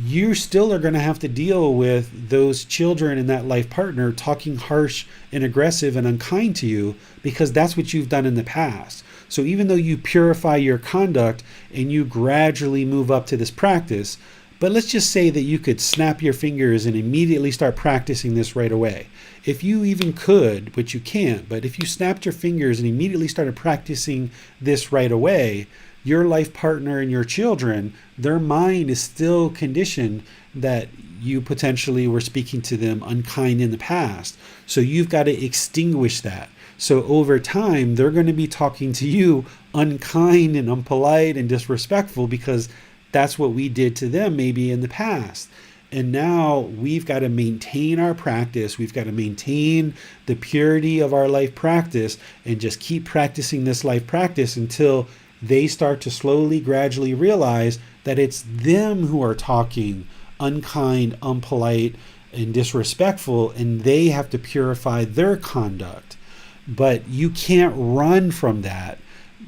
you still are going to have to deal with those children and that life partner talking harsh and aggressive and unkind to you, because that's what you've done in the past. So even though you purify your conduct and you gradually move up to this practice, but let's just say that you could snap your fingers and immediately start practicing this right away. If you even could, which you can't, but if you snapped your fingers and immediately started practicing this right away, your life partner and your children, their mind is still conditioned that you potentially were speaking to them unkind in the past. So you've got to extinguish that. So over time, they're going to be talking to you unkind and unpolite and disrespectful because that's what we did to them maybe in the past. And now we've got to maintain our practice. We've got to maintain the purity of our life practice and just keep practicing this life practice until they start to slowly, gradually realize that it's them who are talking unkind, unpolite, and disrespectful, and they have to purify their conduct. But you can't run from that.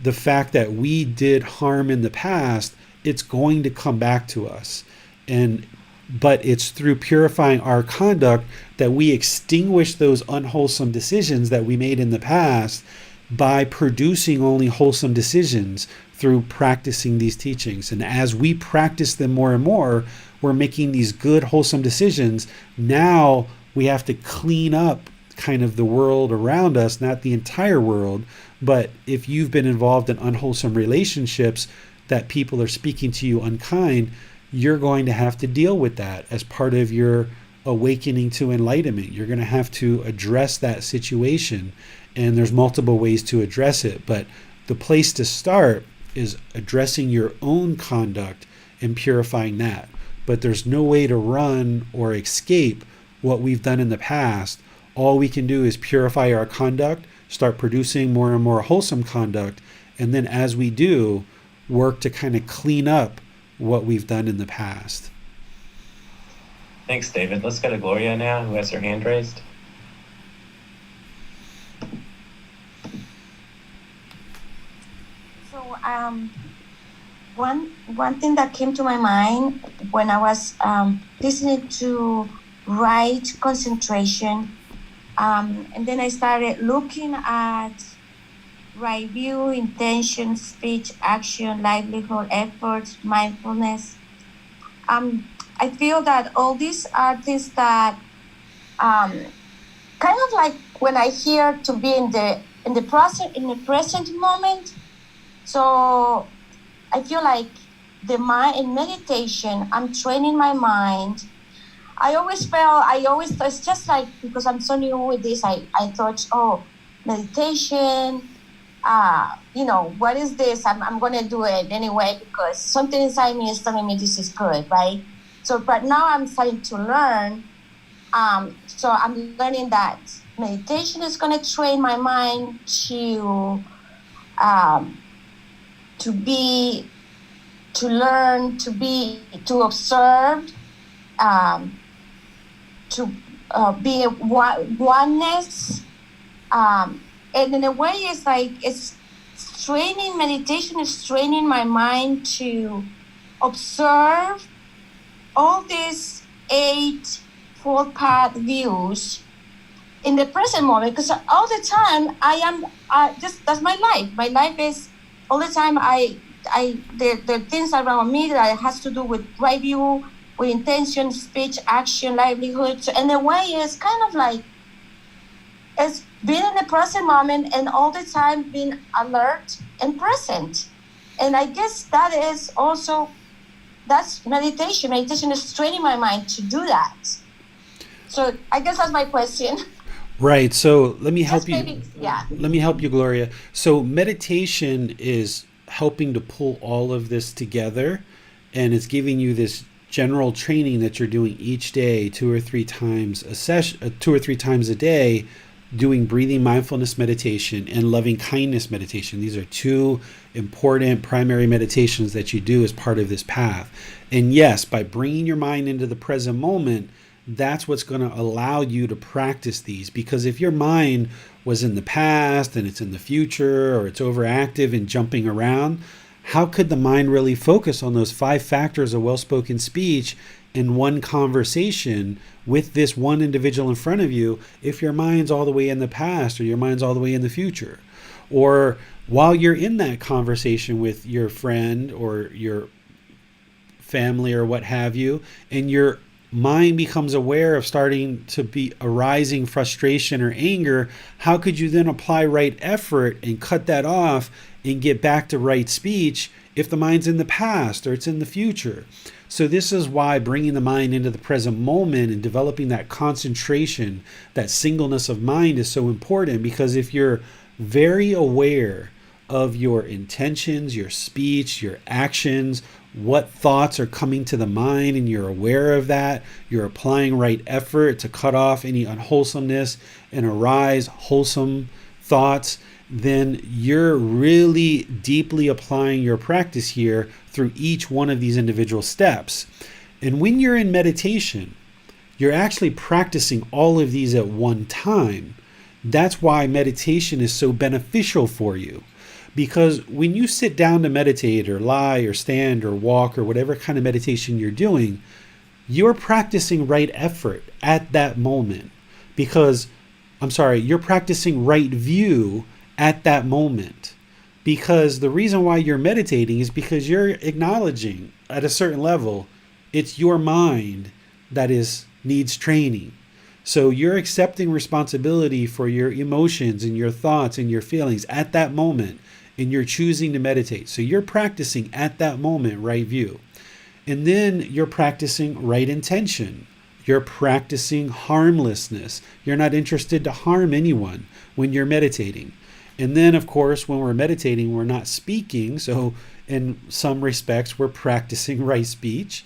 The fact that we did harm in the past, it's going to come back to us. But it's through purifying our conduct that we extinguish those unwholesome decisions that we made in the past by producing only wholesome decisions through practicing these teachings. And as we practice them more and more, we're making these good, wholesome decisions. Now we have to clean up kind of the world around us, not the entire world, but if you've been involved in unwholesome relationships that people are speaking to you unkind, you're going to have to deal with that as part of your awakening to enlightenment. You're going to have to address that situation, and there's multiple ways to address it, but the place to start is addressing your own conduct and purifying that. But there's no way to run or escape what we've done in the past. All we can do is purify our conduct, start producing more and more wholesome conduct, and then as we do, work to kind of clean up what we've done in the past. Thanks, David. Let's go to Gloria now, who has her hand raised. So one thing that came to my mind when I was listening to right concentration, and then I started looking at right view, intention, speech, action, livelihood, effort, mindfulness. I feel that all these are things that kind of like when I hear to be in the present moment. So I feel like the mind in meditation, I'm training my mind. It's just like, because I'm so new with this, I thought, meditation, what is this? I'm going to do it anyway because something inside me is telling me this is good, right? So, but now I'm starting to learn So I'm learning that meditation is going to train my mind to learn, to observe, to be a oneness. And in a way, it's like meditation is training my mind to observe all these 8 full path views in the present moment, because all the time that's my life. My life is all the time the things around me that has to do with right view, with intention, speech, action, livelihood. So in a way, it's kind of like it's being in the present moment and all the time being alert and present. And I guess that's meditation. Meditation is training my mind to do that. So I guess that's my question. Right. So let me help you. Maybe, yeah. Let me help you, Gloria. So meditation is helping to pull all of this together, and it's giving you this general training that you're doing each day, 2 or 3 times a session, 2 or 3 times a day, doing breathing mindfulness meditation and loving kindness meditation. These are 2 important primary meditations that you do as part of this path. And yes, by bringing your mind into the present moment, that's what's going to allow you to practice these. Because if your mind was in the past and it's in the future, or it's overactive and jumping around, how could the mind really focus on those 5 factors of well-spoken speech in one conversation with this one individual in front of you if your mind's all the way in the past or your mind's all the way in the future? Or while you're in that conversation with your friend or your family or what have you, and your mind becomes aware of starting to be arising frustration or anger, how could you then apply right effort and cut that off and get back to right speech if the mind's in the past or it's in the future? So this is why bringing the mind into the present moment and developing that concentration, that singleness of mind is so important. Because if you're very aware of your intentions, your speech, your actions, what thoughts are coming to the mind, and you're aware of that, you're applying right effort to cut off any unwholesomeness and arise wholesome thoughts, then you're really deeply applying your practice here through each one of these individual steps. And when you're in meditation, you're actually practicing all of these at one time. That's why meditation is so beneficial for you. Because when you sit down to meditate or lie or stand or walk or whatever kind of meditation you're doing, you're practicing right effort at that moment. You're practicing right view at that moment. Because the reason why you're meditating is because you're acknowledging at a certain level, it's your mind that needs training. So you're accepting responsibility for your emotions and your thoughts and your feelings at that moment. And you're choosing to meditate. So you're practicing at that moment right view. And then you're practicing right intention. You're practicing harmlessness. You're not interested to harm anyone when you're meditating. And then, of course, when we're meditating, we're not speaking. So in some respects, we're practicing right speech.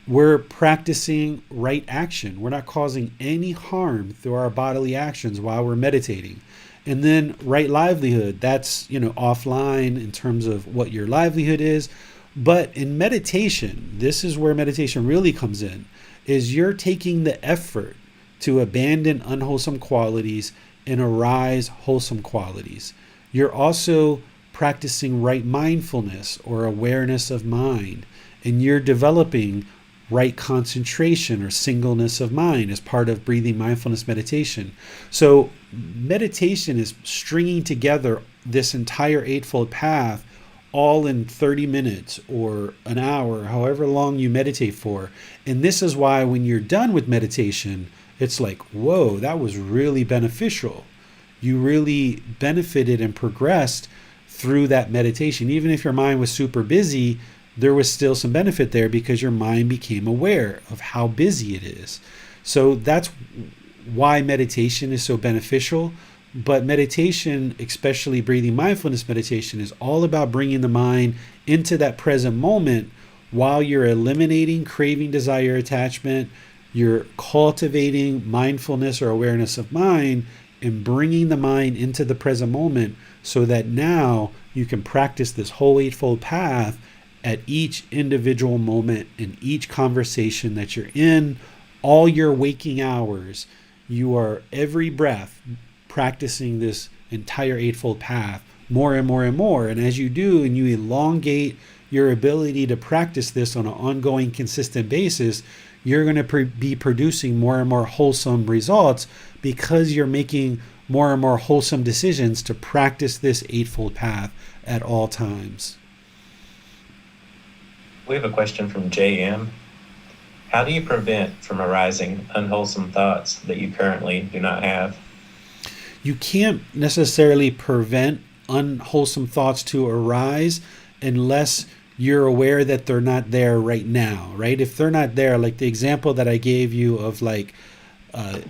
We're practicing right action. We're not causing any harm through our bodily actions while we're meditating. And then right livelihood, that's, offline in terms of what your livelihood is. But in meditation, this is where meditation really comes in, is you're taking the effort to abandon unwholesome qualities and arise wholesome qualities. You're also practicing right mindfulness or awareness of mind. And you're developing right concentration or singleness of mind as part of breathing mindfulness meditation. So meditation is stringing together this entire Eightfold Path all in 30 minutes or an hour, however long you meditate for. And this is why when you're done with meditation, it's like, whoa, that was really beneficial. You really benefited and progressed through that meditation. Even if your mind was super busy, there was still some benefit there because your mind became aware of how busy it is. So that's why meditation is so beneficial. But meditation, especially breathing mindfulness meditation, is all about bringing the mind into that present moment while you're eliminating craving, desire, attachment. You're cultivating mindfulness or awareness of mind and bringing the mind into the present moment so that now you can practice this whole Eightfold Path at each individual moment in each conversation that you're in, all your waking hours. You are every breath practicing this entire Eightfold Path more and more and more. And as you do, and you elongate your ability to practice this on an ongoing, consistent basis, you're going to be producing more and more wholesome results because you're making more and more wholesome decisions to practice this Eightfold Path at all times. We have a question from JM. How do you prevent from arising unwholesome thoughts that you currently do not have? You can't necessarily prevent unwholesome thoughts to arise unless you're aware that they're not there right now, right? If they're not there, like the example that I gave you of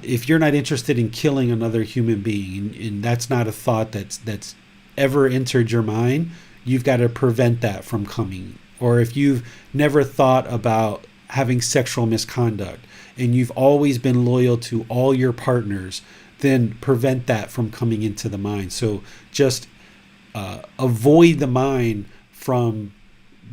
if you're not interested in killing another human being, and that's not a thought that's ever entered your mind, you've got to prevent that from coming. Or if you've never thought about having sexual misconduct and you've always been loyal to all your partners, then prevent that from coming into the mind. So just avoid the mind from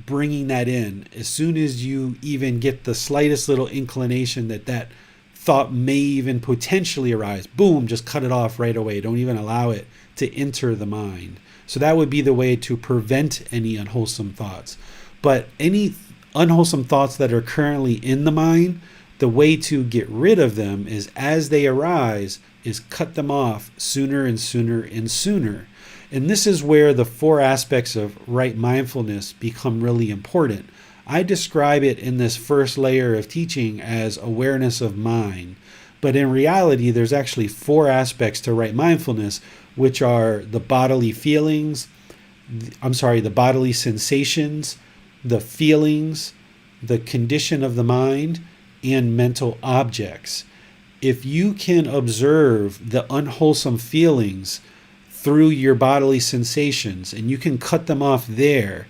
bringing that in. As soon as you even get the slightest little inclination that thought may even potentially arise, boom, just cut it off right away. Don't even allow it to enter the mind. So that would be the way to prevent any unwholesome thoughts. But any unwholesome thoughts that are currently in the mind, the way to get rid of them is as they arise, is cut them off sooner and sooner and sooner. And this is where the 4 aspects of right mindfulness become really important. I describe it in this first layer of teaching as awareness of mind. But in reality, there's actually 4 aspects to right mindfulness, which are the bodily feelings, the bodily sensations, the feelings, the condition of the mind, and mental objects. If you can observe the unwholesome feelings through your bodily sensations and you can cut them off there,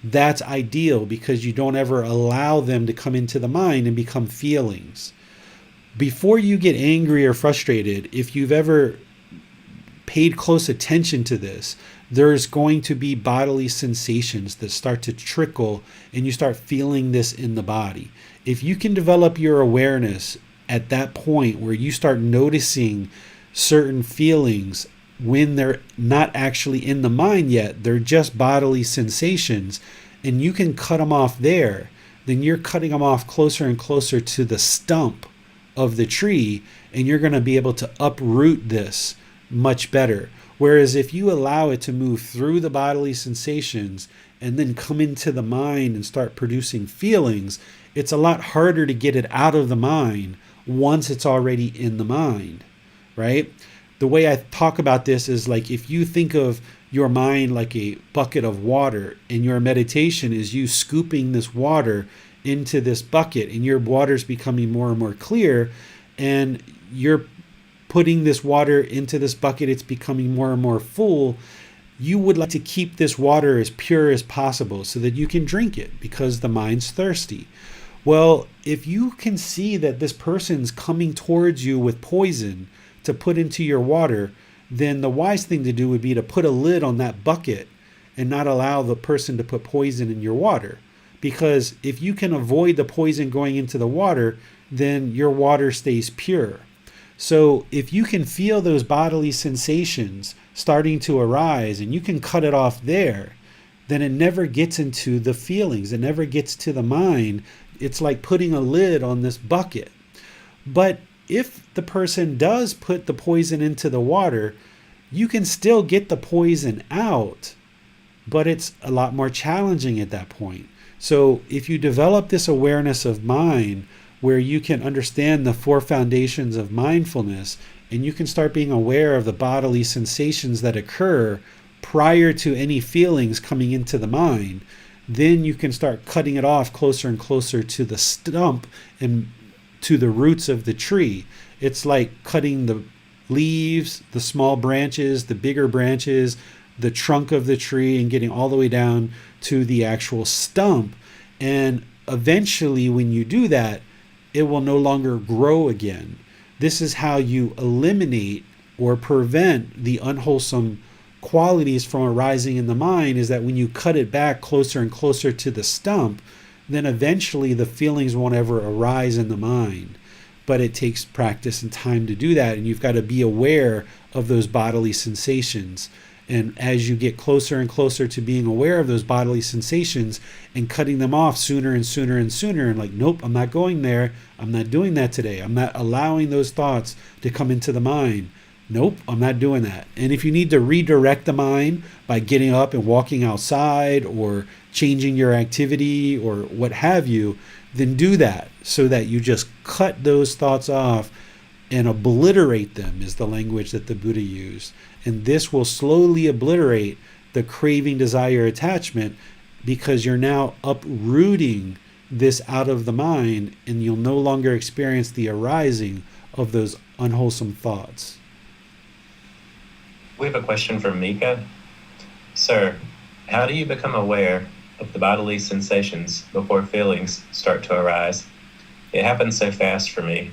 that's ideal because you don't ever allow them to come into the mind and become feelings. Before you get angry or frustrated, if you've ever paid close attention to this, there's going to be bodily sensations that start to trickle and you start feeling this in the body. If you can develop your awareness at that point where you start noticing certain feelings when they're not actually in the mind yet, they're just bodily sensations, and you can cut them off there, then you're cutting them off closer and closer to the stump of the tree, and you're going to be able to uproot this much better. Whereas if you allow it to move through the bodily sensations and then come into the mind and start producing feelings, it's a lot harder to get it out of the mind once it's already in the mind, right? The way I talk about this is like if you think of your mind like a bucket of water, and your meditation is you scooping this water into this bucket, and your water's becoming more and more clear, and you're putting this water into this bucket, it's becoming more and more full. You would like to keep this water as pure as possible so that you can drink it because the mind's thirsty. Well, if you can see that this person's coming towards you with poison to put into your water, then the wise thing to do would be to put a lid on that bucket and not allow the person to put poison in your water. Because if you can avoid the poison going into the water, then your water stays pure. So if you can feel those bodily sensations starting to arise and you can cut it off there, then it never gets into the feelings. It never gets to the mind. It's like putting a lid on this bucket. But if the person does put the poison into the water, you can still get the poison out, but it's a lot more challenging at that point. So if you develop this awareness of mind where you can understand the 4 foundations of mindfulness, and you can start being aware of the bodily sensations that occur prior to any feelings coming into the mind, then you can start cutting it off closer and closer to the stump and to the roots of the tree. It's like cutting the leaves, the small branches, the bigger branches, the trunk of the tree, and getting all the way down to the actual stump. And eventually when you do that, it will no longer grow again. This is how you eliminate or prevent the unwholesome qualities from arising in the mind, is that when you cut it back closer and closer to the stump, then eventually the feelings won't ever arise in the mind. But it takes practice and time to do that, and you've got to be aware of those bodily sensations. And as you get closer and closer to being aware of those bodily sensations and cutting them off sooner and sooner and sooner, and like, nope, I'm not going there. I'm not doing that today. I'm not allowing those thoughts to come into the mind. Nope, I'm not doing that. And if you need to redirect the mind by getting up and walking outside or changing your activity or what have you, then do that, so that you just cut those thoughts off and obliterate them, is the language that the Buddha used. And this will slowly obliterate the craving, desire, attachment, because you're now uprooting this out of the mind, and you'll no longer experience the arising of those unwholesome thoughts. We have a question from Mika. Sir, how do you become aware of the bodily sensations before feelings start to arise? It happens so fast for me.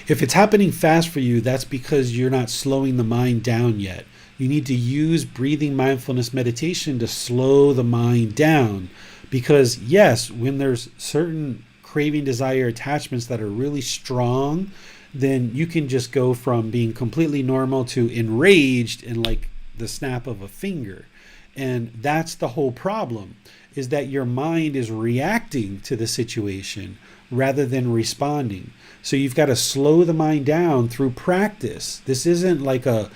If it's happening fast for you, that's because you're not slowing the mind down yet. You need to use breathing mindfulness meditation to slow the mind down. Because yes, when there's certain craving, desire, attachments that are really strong, then you can just go from being completely normal to enraged in like the snap of a finger. And that's the whole problem, is that your mind is reacting to the situation rather than responding. So you've got to slow the mind down through practice. This isn't like a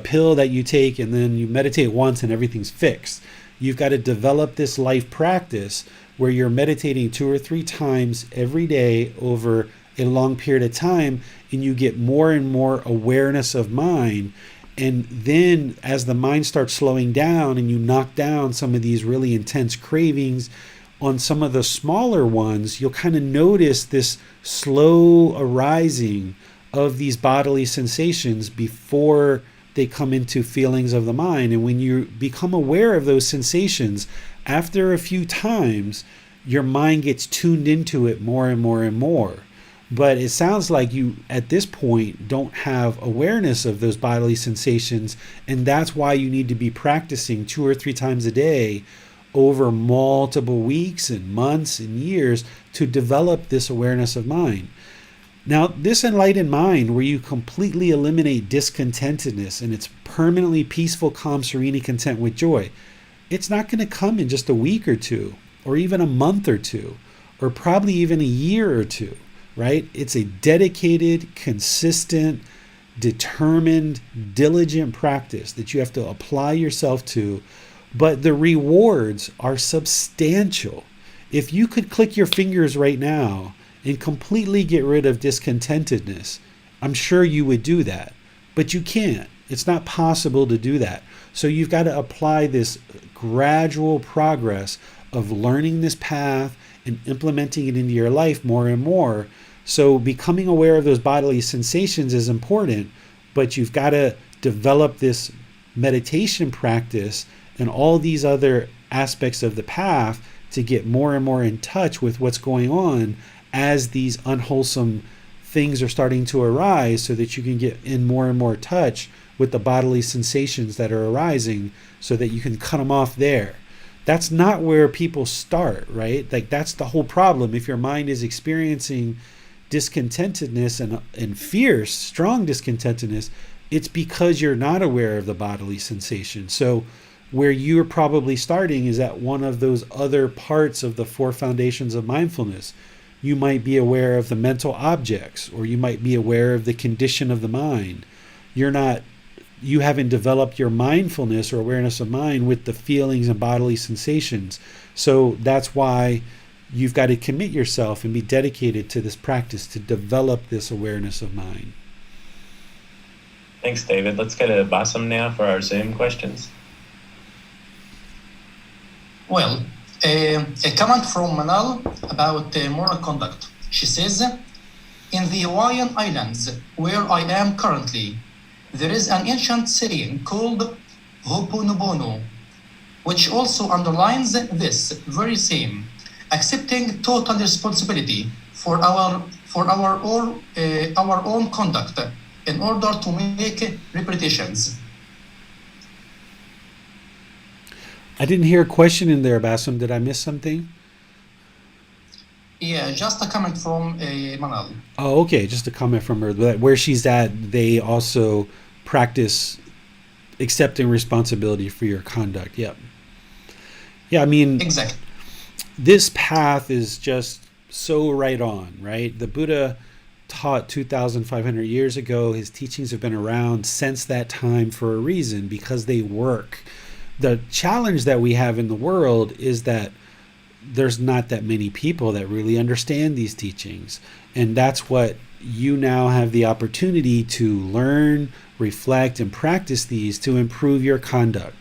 pill that you take and then you meditate once and everything's fixed. You've got to develop this life practice where you're meditating 2 or 3 times every day over a long period of time, and you get more and more awareness of mind. And then as the mind starts slowing down and you knock down some of these really intense cravings, on some of the smaller ones, you'll kind of notice this slow arising of these bodily sensations before they come into feelings of the mind. And when you become aware of those sensations, after a few times, your mind gets tuned into it more and more and more. But it sounds like you, at this point, don't have awareness of those bodily sensations, and that's why you need to be practicing 2 or 3 times a day over multiple weeks and months and years to develop this awareness of mind. Now, this enlightened mind, where you completely eliminate discontentedness and it's permanently peaceful, calm, serene, and content with joy, it's not going to come in just a week or two, or even a month or two, or probably even a year or two, right? It's a dedicated, consistent, determined, diligent practice that you have to apply yourself to. But the rewards are substantial. If you could click your fingers right now and completely get rid of discontentedness, I'm sure you would do that. But you can't. It's not possible to do that. So you've got to apply this gradual progress of learning this path and implementing it into your life more and more. So becoming aware of those bodily sensations is important, but you've got to develop this meditation practice and all these other aspects of the path to get more and more in touch with what's going on as these unwholesome things are starting to arise, so that you can get in more and more touch with the bodily sensations that are arising, so that you can cut them off there. That's not where people start, right? Like, that's the whole problem. If your mind is experiencing discontentedness and fierce, strong discontentedness, it's because you're not aware of the bodily sensation. So where you're probably starting is at one of those other parts of the 4 foundations of mindfulness. You might be aware of the mental objects, or you might be aware of the condition of the mind. You haven't developed your mindfulness or awareness of mind with the feelings and bodily sensations. So that's why you've got to commit yourself and be dedicated to this practice to develop this awareness of mind. Thanks, David. Let's go to Basam now for our Zoom questions. Well, a comment from Manal about moral conduct. She says, in the Hawaiian Islands, where I am currently, there is an ancient saying called Ho'oponopono, which also underlines this very same, accepting total responsibility our own conduct in order to make repetitions. I didn't hear a question in there, Bassem. Did I miss something? Yeah, just a comment from Manal. Oh, okay. Just a comment from her. That where she's at, they also practice accepting responsibility for your conduct. Yep. Yeah, I mean, Exactly. this path is just so right on, right? The Buddha taught 2,500 years ago. His teachings have been around since that time for a reason, because they work. The challenge that we have in the world is that there's not that many people that really understand these teachings. And that's what you now have the opportunity to learn, reflect, and practice these to improve your conduct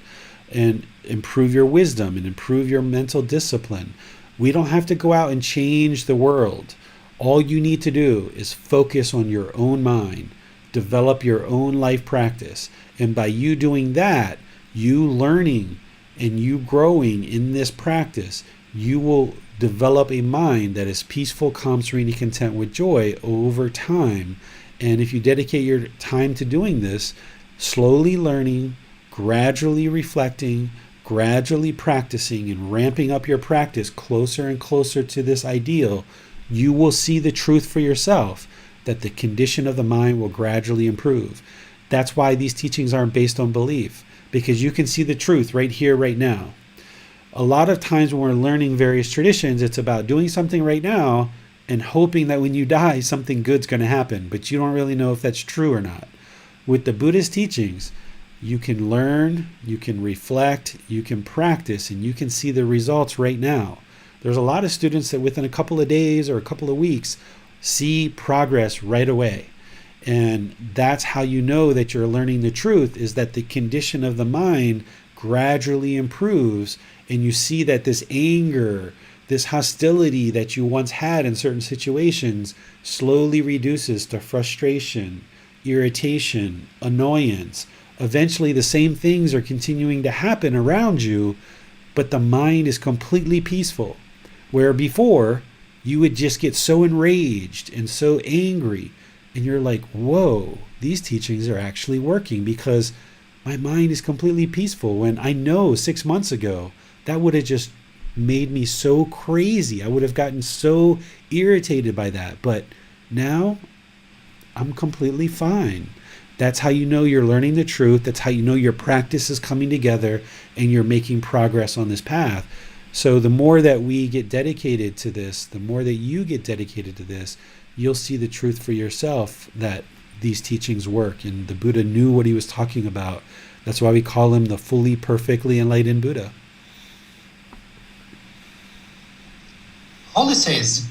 and improve your wisdom and improve your mental discipline. We don't have to go out and change the world. All you need to do is focus on your own mind, develop your own life practice. And by you doing that, you learning and you growing in this practice, you will develop a mind that is peaceful, calm, serene, and content with joy over time. And if you dedicate your time to doing this, slowly learning, gradually reflecting, gradually practicing, and ramping up your practice closer and closer to this ideal, you will see the truth for yourself, that the condition of the mind will gradually improve. That's why these teachings aren't based on belief, because you can see the truth right here, right now. A lot of times when we're learning various traditions, it's about doing something right now and hoping that when you die, something good's going to happen, but you don't really know if that's true or not. With the Buddhist teachings, you can learn, you can reflect, you can practice, and you can see the results right now. There's a lot of students that within a couple of days or a couple of weeks see progress right away. And that's how you know that you're learning the truth, is that the condition of the mind gradually improves, and you see that this anger, this hostility that you once had in certain situations slowly reduces to frustration, irritation, annoyance. Eventually the same things are continuing to happen around you, but the mind is completely peaceful. Where before you would just get so enraged and so angry, and you're like, whoa, these teachings are actually working because my mind is completely peaceful. When I know 6 months ago, that would have just made me so crazy. I would have gotten so irritated by that. But now I'm completely fine. That's how you know you're learning the truth. That's how you know your practice is coming together and you're making progress on this path. So the more that we get dedicated to this, the more that you get dedicated to this, you'll see the truth for yourself that these teachings work. And the Buddha knew what he was talking about. That's why we call him the fully, perfectly enlightened Buddha. Holy says,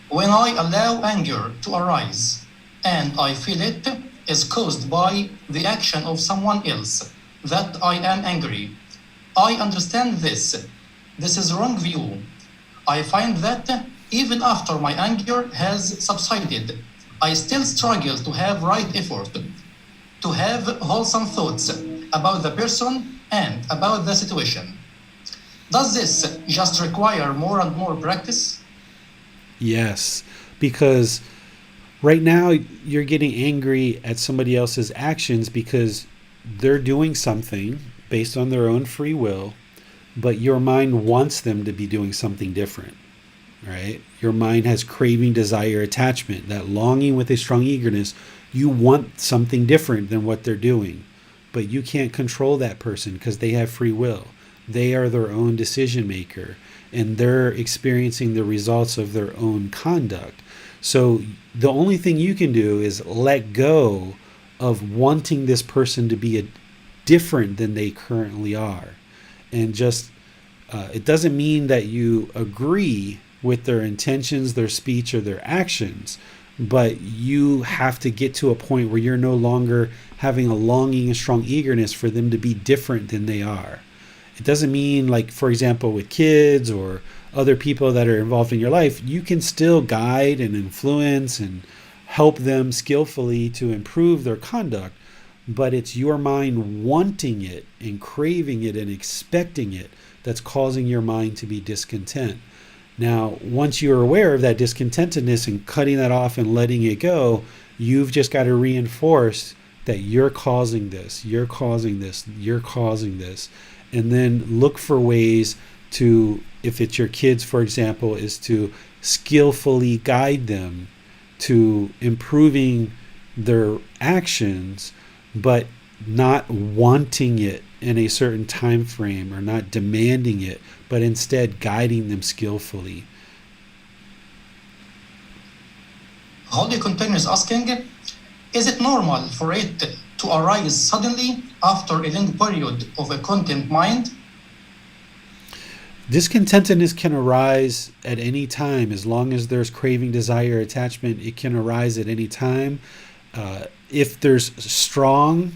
when I allow anger to arise and I feel it is caused by the action of someone else, that I am angry. I understand this. This is wrong view. I find that even after my anger has subsided, I still struggle to have right effort, to have wholesome thoughts about the person and about the situation. Does this just require more and more practice? Yes, because right now you're getting angry at somebody else's actions because they're doing something based on their own free will, but your mind wants them to be doing something different, right? Your mind has craving, desire, attachment, that longing with a strong eagerness. You want something different than what they're doing, but you can't control that person because they have free will. They are their own decision maker, and they're experiencing the results of their own conduct. So the only thing you can do is let go of wanting this person to be different than they currently are. And just, it doesn't mean that you agree with their intentions, their speech, or their actions, but you have to get to a point where you're no longer having a longing and strong eagerness for them to be different than they are. It doesn't mean, like, for example, with kids or other people that are involved in your life, you can still guide and influence and help them skillfully to improve their conduct, but it's your mind wanting it and craving it and expecting it that's causing your mind to be discontent. Now, once you're aware of that discontentedness and cutting that off and letting it go, you've just got to reinforce that you're causing this, you're causing this, you're causing this. And then look for ways to, if it's your kids, for example, is to skillfully guide them to improving their actions, but not wanting it in a certain time frame or not demanding it, but instead guiding them skillfully. Holly continues asking, is it normal for it to arise suddenly after a long period of a content mind? Discontentedness can arise at any time. As long as there's craving, desire, attachment, it can arise at any time. If there's strong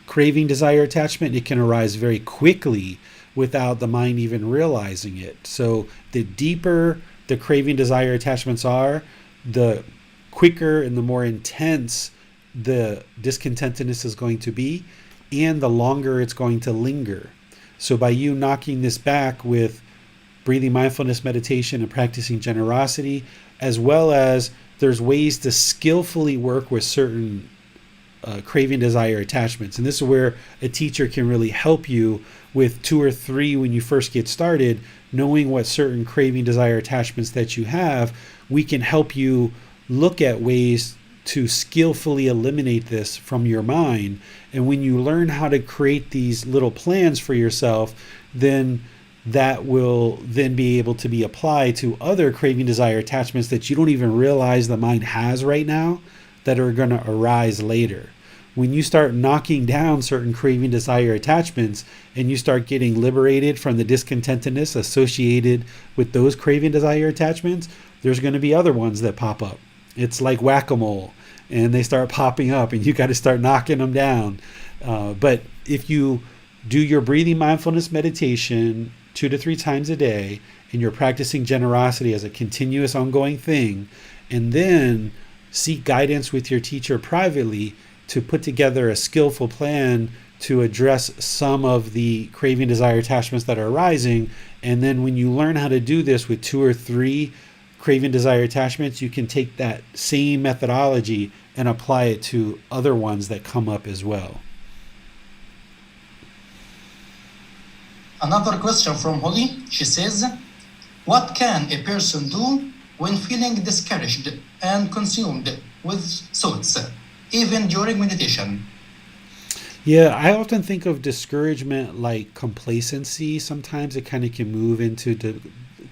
craving, desire, attachment, it can arise very quickly without the mind even realizing it. So the deeper the craving, desire, attachments are, the quicker and the more intense the discontentedness is going to be, and the longer it's going to linger. So by you knocking this back with breathing mindfulness meditation and practicing generosity, as well as there's ways to skillfully work with certain craving, desire, attachments. And this is where a teacher can really help you with 2 or 3 when you first get started, knowing what certain craving, desire, attachments that you have. We can help you look at ways to skillfully eliminate this from your mind. And when you learn how to create these little plans for yourself, then that will then be able to be applied to other craving, desire, attachments that you don't even realize the mind has right now that are going to arise later. When you start knocking down certain craving, desire, attachments, and you start getting liberated from the discontentedness associated with those craving, desire, attachments, there's going to be other ones that pop up. It's like whack-a-mole, and they start popping up, and you got to start knocking them down. But if you do your breathing mindfulness meditation 2 to 3 times a day, and you're practicing generosity as a continuous ongoing thing, and then seek guidance with your teacher privately to put together a skillful plan to address some of the craving, desire, attachments that are arising. And then when you learn how to do this with 2 or 3 craving, desire, attachments, you can take that same methodology and apply it to other ones that come up as well. Another question from Holly. She says, what can a person do when feeling discouraged and consumed with thoughts, even during meditation? Yeah, I often think of discouragement like complacency. Sometimes it kind of can move into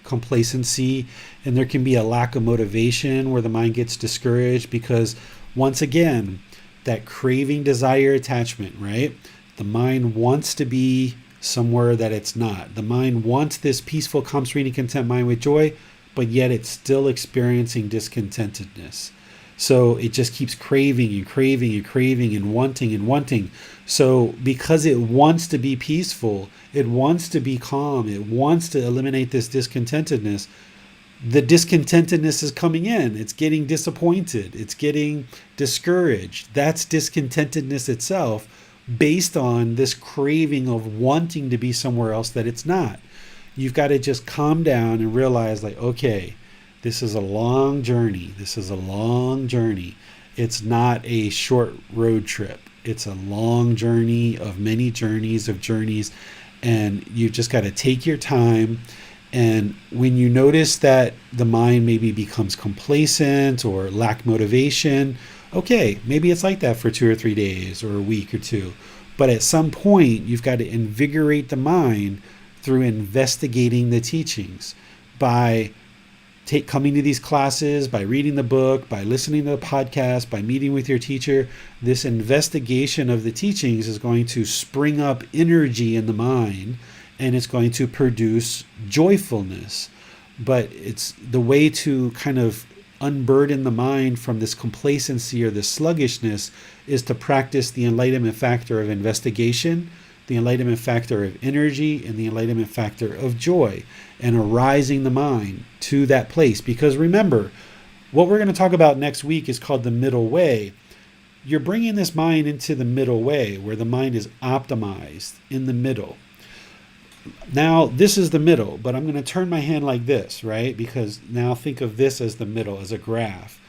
complacency, and there can be a lack of motivation where the mind gets discouraged because, once again, that craving, desire, attachment, right? The mind wants to be somewhere that it's not. The mind wants this peaceful, calm, serene, content mind with joy, but yet it's still experiencing discontentedness. So it just keeps craving and craving and craving and wanting and wanting. So because it wants to be peaceful, it wants to be calm, it wants to eliminate this discontentedness, the discontentedness is coming in. It's getting disappointed. It's getting discouraged. That's discontentedness itself, based on this craving of wanting to be somewhere else that it's not. You've got to just calm down and realize, like, okay, this is a long journey. This is a long journey. It's not a short road trip. It's a long journey of many journeys of journeys. And you've just got to take your time. And when you notice that the mind maybe becomes complacent or lack motivation, okay, maybe it's like that for 2 or 3 days or a week or 2. But at some point, you've got to invigorate the mind through investigating the teachings by coming to these classes, by reading the book, by listening to the podcast, by meeting with your teacher. This investigation of the teachings is going to spring up energy in the mind, and it's going to produce joyfulness. But it's the way to kind of unburden the mind from this complacency or this sluggishness is to practice the enlightenment factor of investigation, the enlightenment factor of energy, and the enlightenment factor of joy, and arising the mind to that place. Because remember, what we're going to talk about next week is called the middle way. You're bringing this mind into the middle way, where the mind is optimized in the middle. Now this is the middle, but I'm going to turn my hand like this, right? Because now think of this as the middle, as a graph.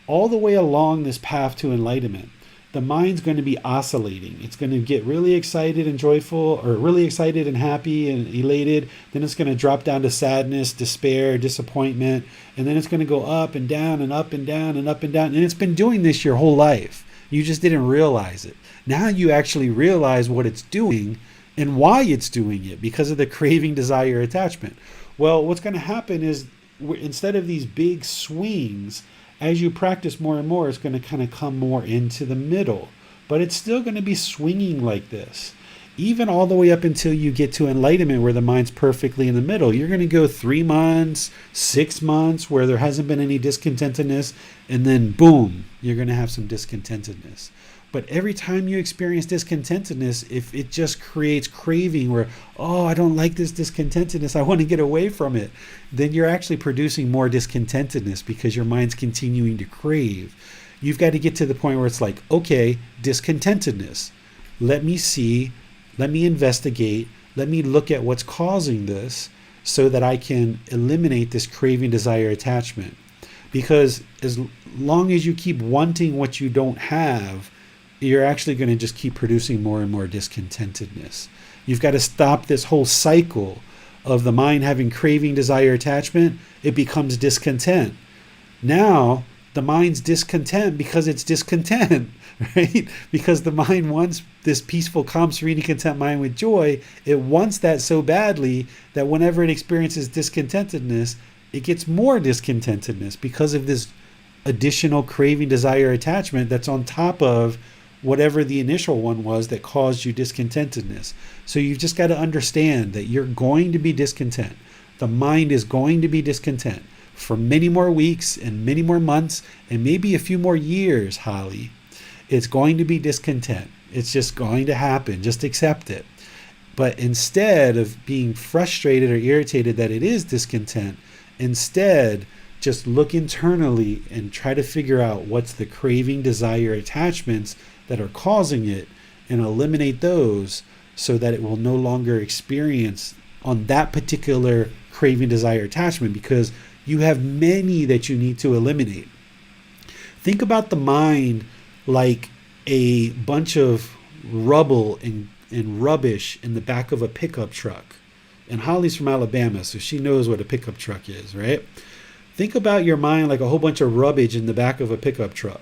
All the way along this path to enlightenment, the mind's going to be oscillating. It's going to get really excited and joyful, or really excited and happy and elated. Then it's going to drop down to sadness, despair, disappointment. And then it's going to go up and down and up and down and up and down. And it's been doing this your whole life. You just didn't realize it. Now you actually realize what it's doing and why it's doing it, because of the craving, desire, attachment. Well, what's going to happen is, instead of these big swings, as you practice more and more, it's going to kind of come more into the middle. But it's still going to be swinging like this. Even all the way up until you get to enlightenment, where the mind's perfectly in the middle. You're going to go 3 months, 6 months, where there hasn't been any discontentedness. And then boom, you're going to have some discontentedness. But every time you experience discontentedness, if it just creates craving where, oh, I don't like this discontentedness, I want to get away from it, then you're actually producing more discontentedness because your mind's continuing to crave. You've got to get to the point where it's like, okay, discontentedness. Let me see, let me investigate, let me look at what's causing this so that I can eliminate this craving, desire, attachment. Because as long as you keep wanting what you don't have, you're actually going to just keep producing more and more discontentedness. You've got to stop this whole cycle of the mind having craving, desire, attachment. It becomes discontent. Now, the mind's discontent because it's discontent, right? Because the mind wants this peaceful, calm, serene, content mind with joy. It wants that so badly that whenever it experiences discontentedness, it gets more discontentedness because of this additional craving, desire, attachment that's on top of whatever the initial one was that caused you discontentedness. So you've just got to understand that you're going to be discontent. The mind is going to be discontent for many more weeks and many more months and maybe a few more years, Holly. It's going to be discontent. It's just going to happen. Just accept it. But instead of being frustrated or irritated that it is discontent, instead just look internally and try to figure out what's the craving, desire, attachments that are causing it, and eliminate those so that it will no longer experience on that particular craving, desire, attachment, because you have many that you need to eliminate. Think about the mind like a bunch of rubble and rubbish in the back of a pickup truck. And Holly's from Alabama, so she knows what a pickup truck is, right? Think about your mind like a whole bunch of rubbish in the back of a pickup truck.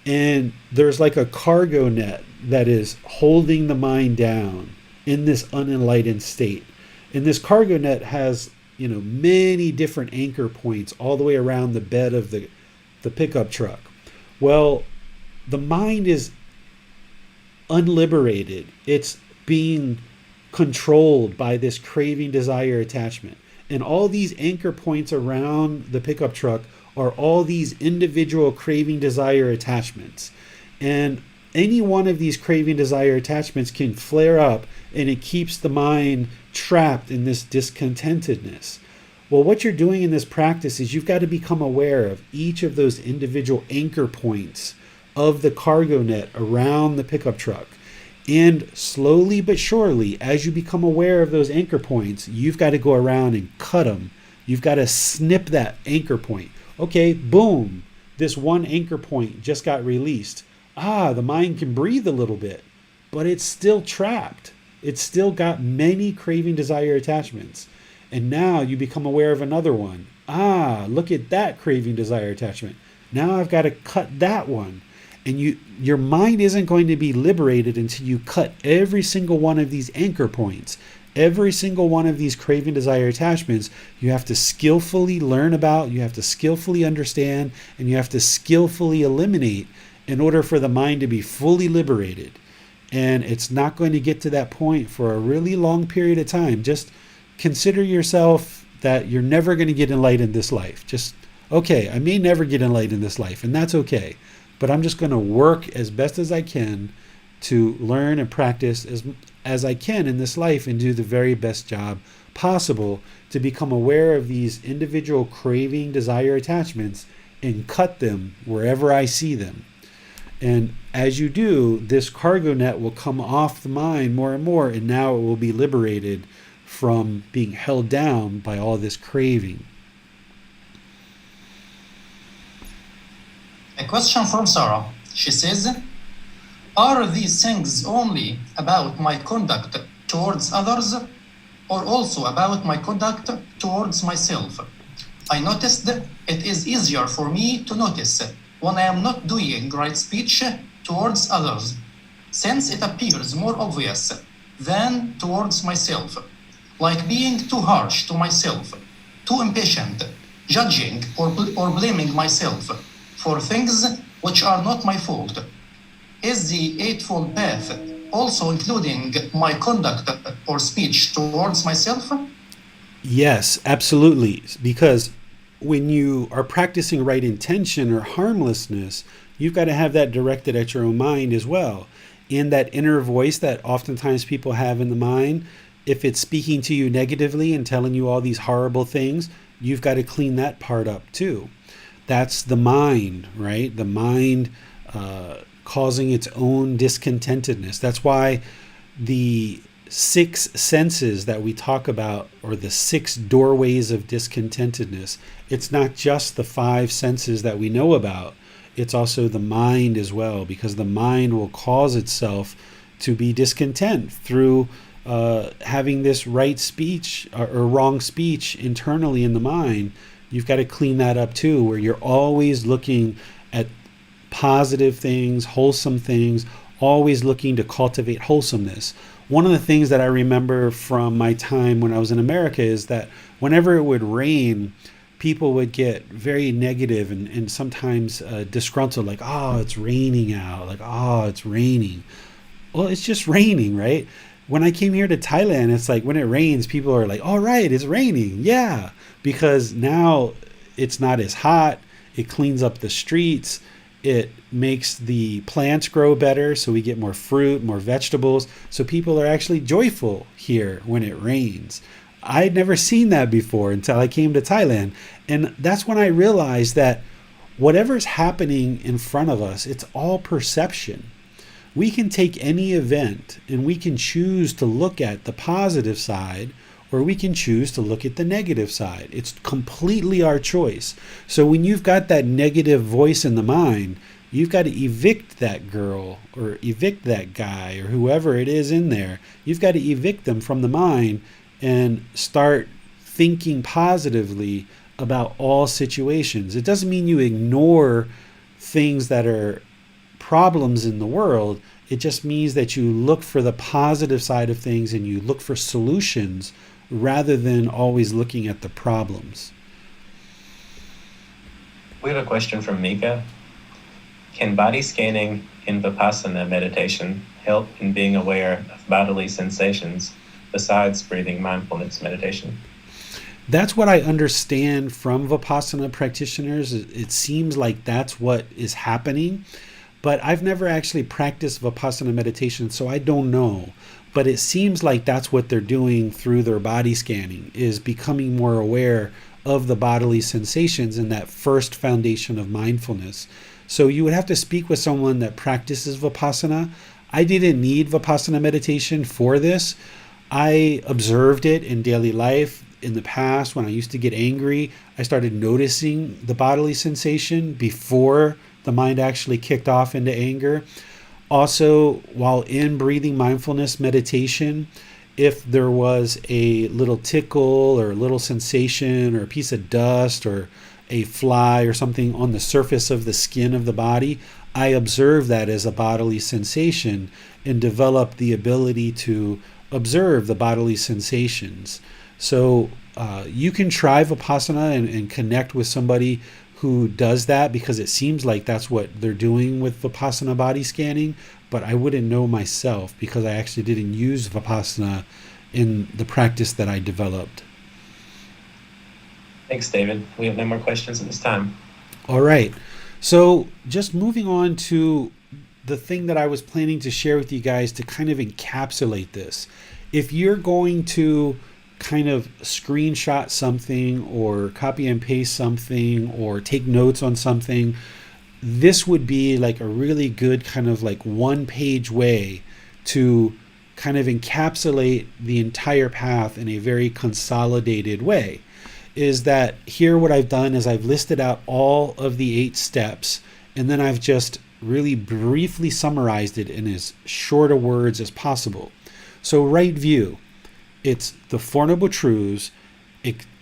And there's like a cargo net that is holding the mind down in this unenlightened state. And this cargo net has, many different anchor points all the way around the bed of the pickup truck. Well, the mind is unliberated. It's being controlled by this craving, desire, attachment. And all these anchor points around the pickup truck are all these individual craving, desire, attachments. And any one of these craving, desire, attachments can flare up, and it keeps the mind trapped in this discontentedness. Well, what you're doing in this practice is you've got to become aware of each of those individual anchor points of the cargo net around the pickup truck. And slowly but surely, as you become aware of those anchor points, you've got to go around and cut them. You've got to snip that anchor point. Okay, boom, this one anchor point just got released. The mind can breathe a little bit, but it's still trapped. It's still got many craving, desire, attachments. And now you become aware of another one. Look at that craving, desire, attachment. Now I've got to cut that one. And your mind isn't going to be liberated until you cut every single one of these anchor points. Every single one of these craving, desire, attachments, you have to skillfully learn about, you have to skillfully understand, and you have to skillfully eliminate in order for the mind to be fully liberated. And it's not going to get to that point for a really long period of time. Just consider yourself that you're never going to get enlightened this life. Just, okay, I may never get enlightened this life, and that's okay. But I'm just going to work as best as I can to learn and practice as I can in this life and do the very best job possible to become aware of these individual craving, desire, attachments and cut them wherever I see them. And as you do, this cargo net will come off the mind more and more, and now it will be liberated from being held down by all this craving. A question from Sarah. She says, are these things only about my conduct towards others or also about my conduct towards myself? I noticed it is easier for me to notice when I am not doing right speech towards others, since it appears more obvious than towards myself, like being too harsh to myself, too impatient, judging or blaming myself for things which are not my fault. Is the Eightfold Path also including my conduct or speech towards myself? Yes, absolutely. Because when you are practicing right intention or harmlessness, you've got to have that directed at your own mind as well. And that inner voice that oftentimes people have in the mind, if it's speaking to you negatively and telling you all these horrible things, you've got to clean that part up too. That's the mind, right? The mind causing its own discontentedness. That's why the 6 senses that we talk about, or the 6 doorways of discontentedness, it's not just the 5 senses that we know about. It's also the mind as well, because the mind will cause itself to be discontent through having this right speech or wrong speech internally in the mind. You've got to clean that up too, where you're always looking at positive things, wholesome things, always looking to cultivate wholesomeness. One of the things that I remember from my time when I was in America is that whenever it would rain, people would get very negative and sometimes disgruntled, like, oh, it's raining out, like, oh, it's raining. Well, it's just raining, right? When I came here to Thailand, it's like when it rains, people are like, all right, it's raining. Yeah, because now it's not as hot. It cleans up the streets. It makes the plants grow better, so we get more fruit, more vegetables. So people are actually joyful here when it rains. I'd never seen that before until I came to Thailand. And that's when I realized that whatever's happening in front of us, it's all perception. We can take any event and we can choose to look at the positive side, or we can choose to look at the negative side. It's completely our choice. So when you've got that negative voice in the mind, you've got to evict that girl or evict that guy or whoever it is in there. You've got to evict them from the mind and start thinking positively about all situations. It doesn't mean you ignore things that are problems in the world. It just means that you look for the positive side of things and you look for solutions rather than always looking at the problems. We have a question from Mika. Can body scanning in Vipassana meditation help in being aware of bodily sensations besides breathing mindfulness meditation? That's what I understand from Vipassana practitioners. It seems like that's what is happening, but I've never actually practiced Vipassana meditation, so I don't know. But it seems like that's what they're doing through their body scanning, is becoming more aware of the bodily sensations in that first foundation of mindfulness. So you would have to speak with someone that practices Vipassana. I didn't need Vipassana meditation for this. I observed it in daily life. In the past, when I used to get angry, I started noticing the bodily sensation before the mind actually kicked off into anger. Also, while in breathing mindfulness meditation, if there was a little tickle or a little sensation or a piece of dust or a fly or something on the surface of the skin of the body, I observe that as a bodily sensation and develop the ability to observe the bodily sensations. So you can try Vipassana and connect with somebody who does that, because it seems like that's what they're doing with Vipassana body scanning, but I wouldn't know myself because I actually didn't use Vipassana in the practice that I developed. Thanks, David. We have no more questions at this time. All right. So just moving on to the thing that I was planning to share with you guys to kind of encapsulate this. If you're going to kind of screenshot something or copy and paste something or take notes on something, this would be like a really good kind of like one-page way to kind of encapsulate the entire path in a very consolidated way. Is that here what I've done is I've listed out all of the 8 steps, and then I've just really briefly summarized it in as short a words as possible. So right view, it's the Four Noble Truths,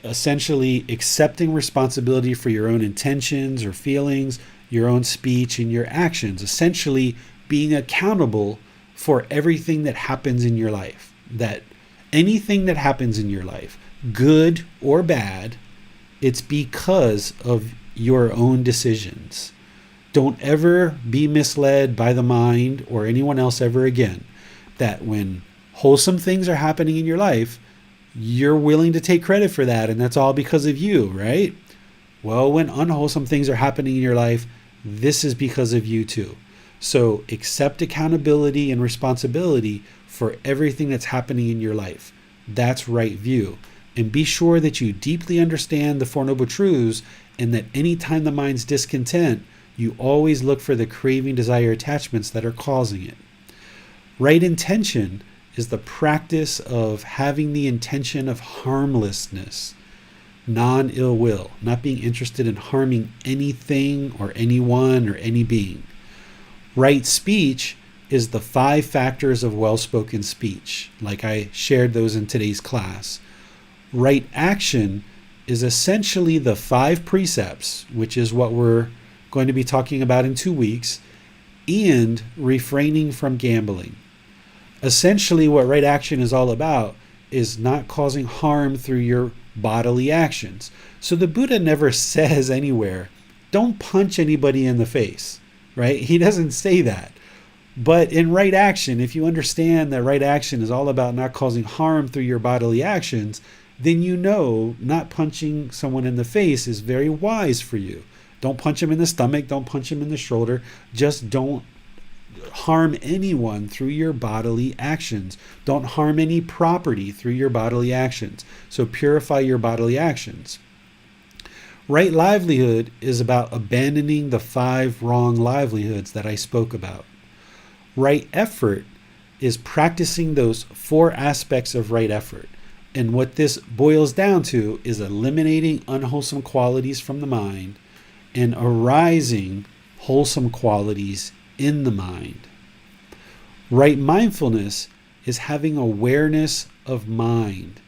essentially accepting responsibility for your own intentions or feelings, your own speech and your actions, essentially being accountable for everything that happens in your life. That anything that happens in your life, good or bad, it's because of your own decisions. Don't ever be misled by the mind or anyone else ever again, that when wholesome things are happening in your life, you're willing to take credit for that, and that's all because of you, right? Well, when unwholesome things are happening in your life, this is because of you too. So accept accountability and responsibility for everything that's happening in your life. That's right view. And be sure that you deeply understand the Four Noble Truths, and that anytime the mind's discontent, you always look for the craving, desire, attachments that are causing it. Right intention is the practice of having the intention of harmlessness, non-ill will, not being interested in harming anything or anyone or any being. Right speech is the 5 factors of well-spoken speech, like I shared those in today's class. Right action is essentially the 5 precepts, which is what we're going to be talking about in 2 weeks, and refraining from gambling. Essentially, what right action is all about is not causing harm through your bodily actions. So the Buddha never says anywhere, don't punch anybody in the face, right? He doesn't say that. But in right action, if you understand that right action is all about not causing harm through your bodily actions, then you know not punching someone in the face is very wise for you. Don't punch him in the stomach, don't punch him in the shoulder, just don't harm anyone through your bodily actions. Don't harm any property through your bodily actions. So purify your bodily actions. Right livelihood is about abandoning the 5 wrong livelihoods that I spoke about. Right effort is practicing those 4 aspects of right effort. And what this boils down to is eliminating unwholesome qualities from the mind and arising wholesome qualities in the mind. Right mindfulness is having awareness of mind,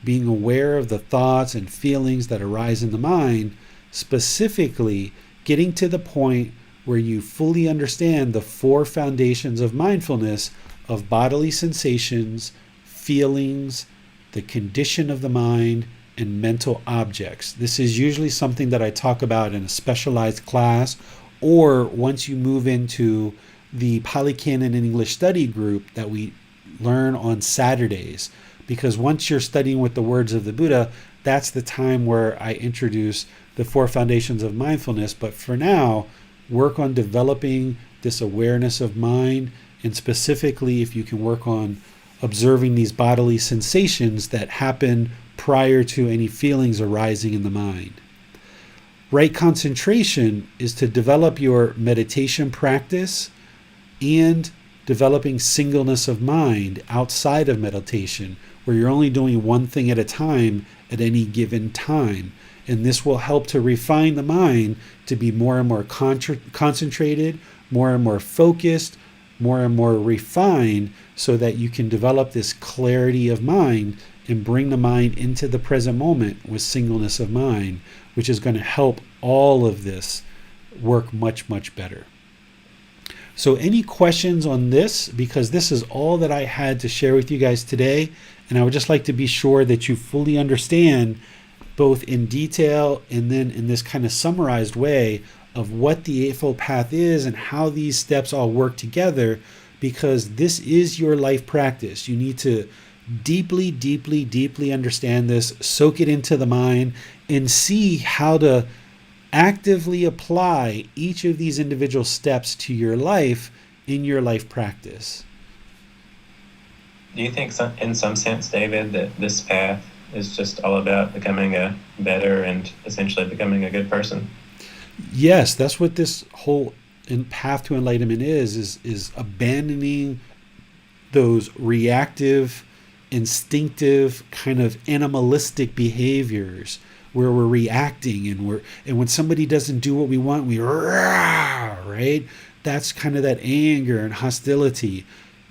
being aware of the thoughts and feelings that arise in the mind, specifically getting to the point where you fully understand the 4 foundations of mindfulness of bodily sensations, feelings, the condition of the mind, and mental objects. This is usually something that I talk about in a specialized class, or once you move into the Pali Canon and English study group that we learn on Saturdays. Because once you're studying with the words of the Buddha, that's the time where I introduce the 4 foundations of mindfulness. But for now, work on developing this awareness of mind, and specifically if you can work on observing these bodily sensations that happen prior to any feelings arising in the mind. Right concentration is to develop your meditation practice and developing singleness of mind outside of meditation, where you're only doing one thing at a time at any given time. And this will help to refine the mind to be more and more concentrated, more and more focused, more and more refined, so that you can develop this clarity of mind and bring the mind into the present moment with singleness of mind, which is going to help all of this work much, much better. So any questions on this? Because this is all that I had to share with you guys today. And I would just like to be sure that you fully understand, both in detail and then in this kind of summarized way, of what the Eightfold Path is and how these steps all work together, because this is your life practice. You need to deeply, deeply, deeply understand this, soak it into the mind, and see how to actively apply each of these individual steps to your life in your life practice. Do you think in some sense, David, that this path is just all about becoming a better and essentially becoming a good person? Yes, that's what this whole path to enlightenment is abandoning those reactive, instinctive, kind of animalistic behaviors where we're reacting and when somebody doesn't do what we want, we rah, right? That's kind of that anger and hostility.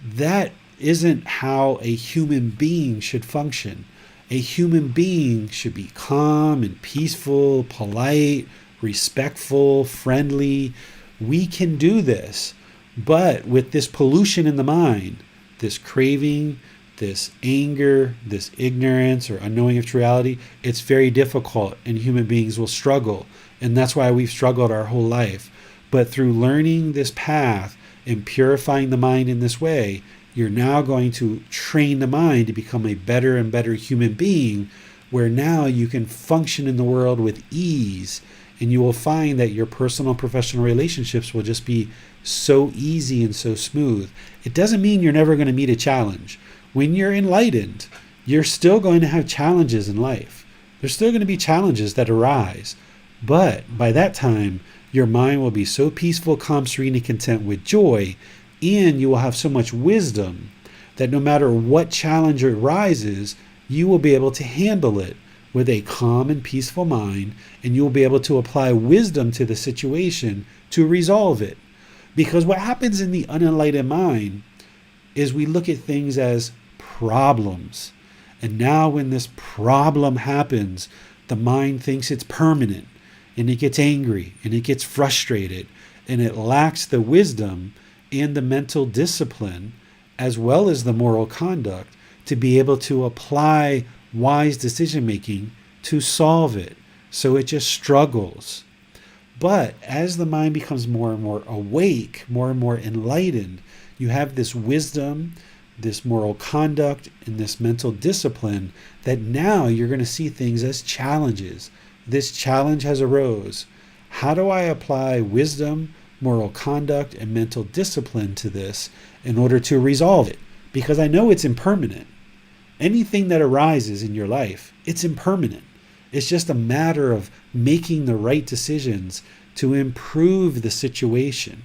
That isn't how a human being should function. A human being should be calm and peaceful, polite, respectful, friendly. We can do this, but with this pollution in the mind, this craving, this anger, this ignorance or unknowing of true reality, it's very difficult and human beings will struggle. And that's why we've struggled our whole life. But through learning this path and purifying the mind in this way, you're now going to train the mind to become a better and better human being, where now you can function in the world with ease. And you will find that your personal and professional relationships will just be so easy and so smooth. It doesn't mean you're never going to meet a challenge. When you're enlightened, you're still going to have challenges in life. There's still going to be challenges that arise. But by that time, your mind will be so peaceful, calm, serene, and content with joy, and you will have so much wisdom that no matter what challenge arises, you will be able to handle it with a calm and peaceful mind, and you will be able to apply wisdom to the situation to resolve it. Because what happens in the unenlightened mind is we look at things as problems. And now when this problem happens, the mind thinks it's permanent, and it gets angry, and it gets frustrated, and it lacks the wisdom and the mental discipline, as well as the moral conduct, to be able to apply wise decision making to solve it. So it just struggles. But as the mind becomes more and more awake, more and more enlightened, you have this wisdom, this moral conduct, and this mental discipline that now you're going to see things as challenges. This challenge has arose. How do I apply wisdom, moral conduct, and mental discipline to this in order to resolve it? Because I know it's impermanent. Anything that arises in your life, it's impermanent. It's just a matter of making the right decisions to improve the situation.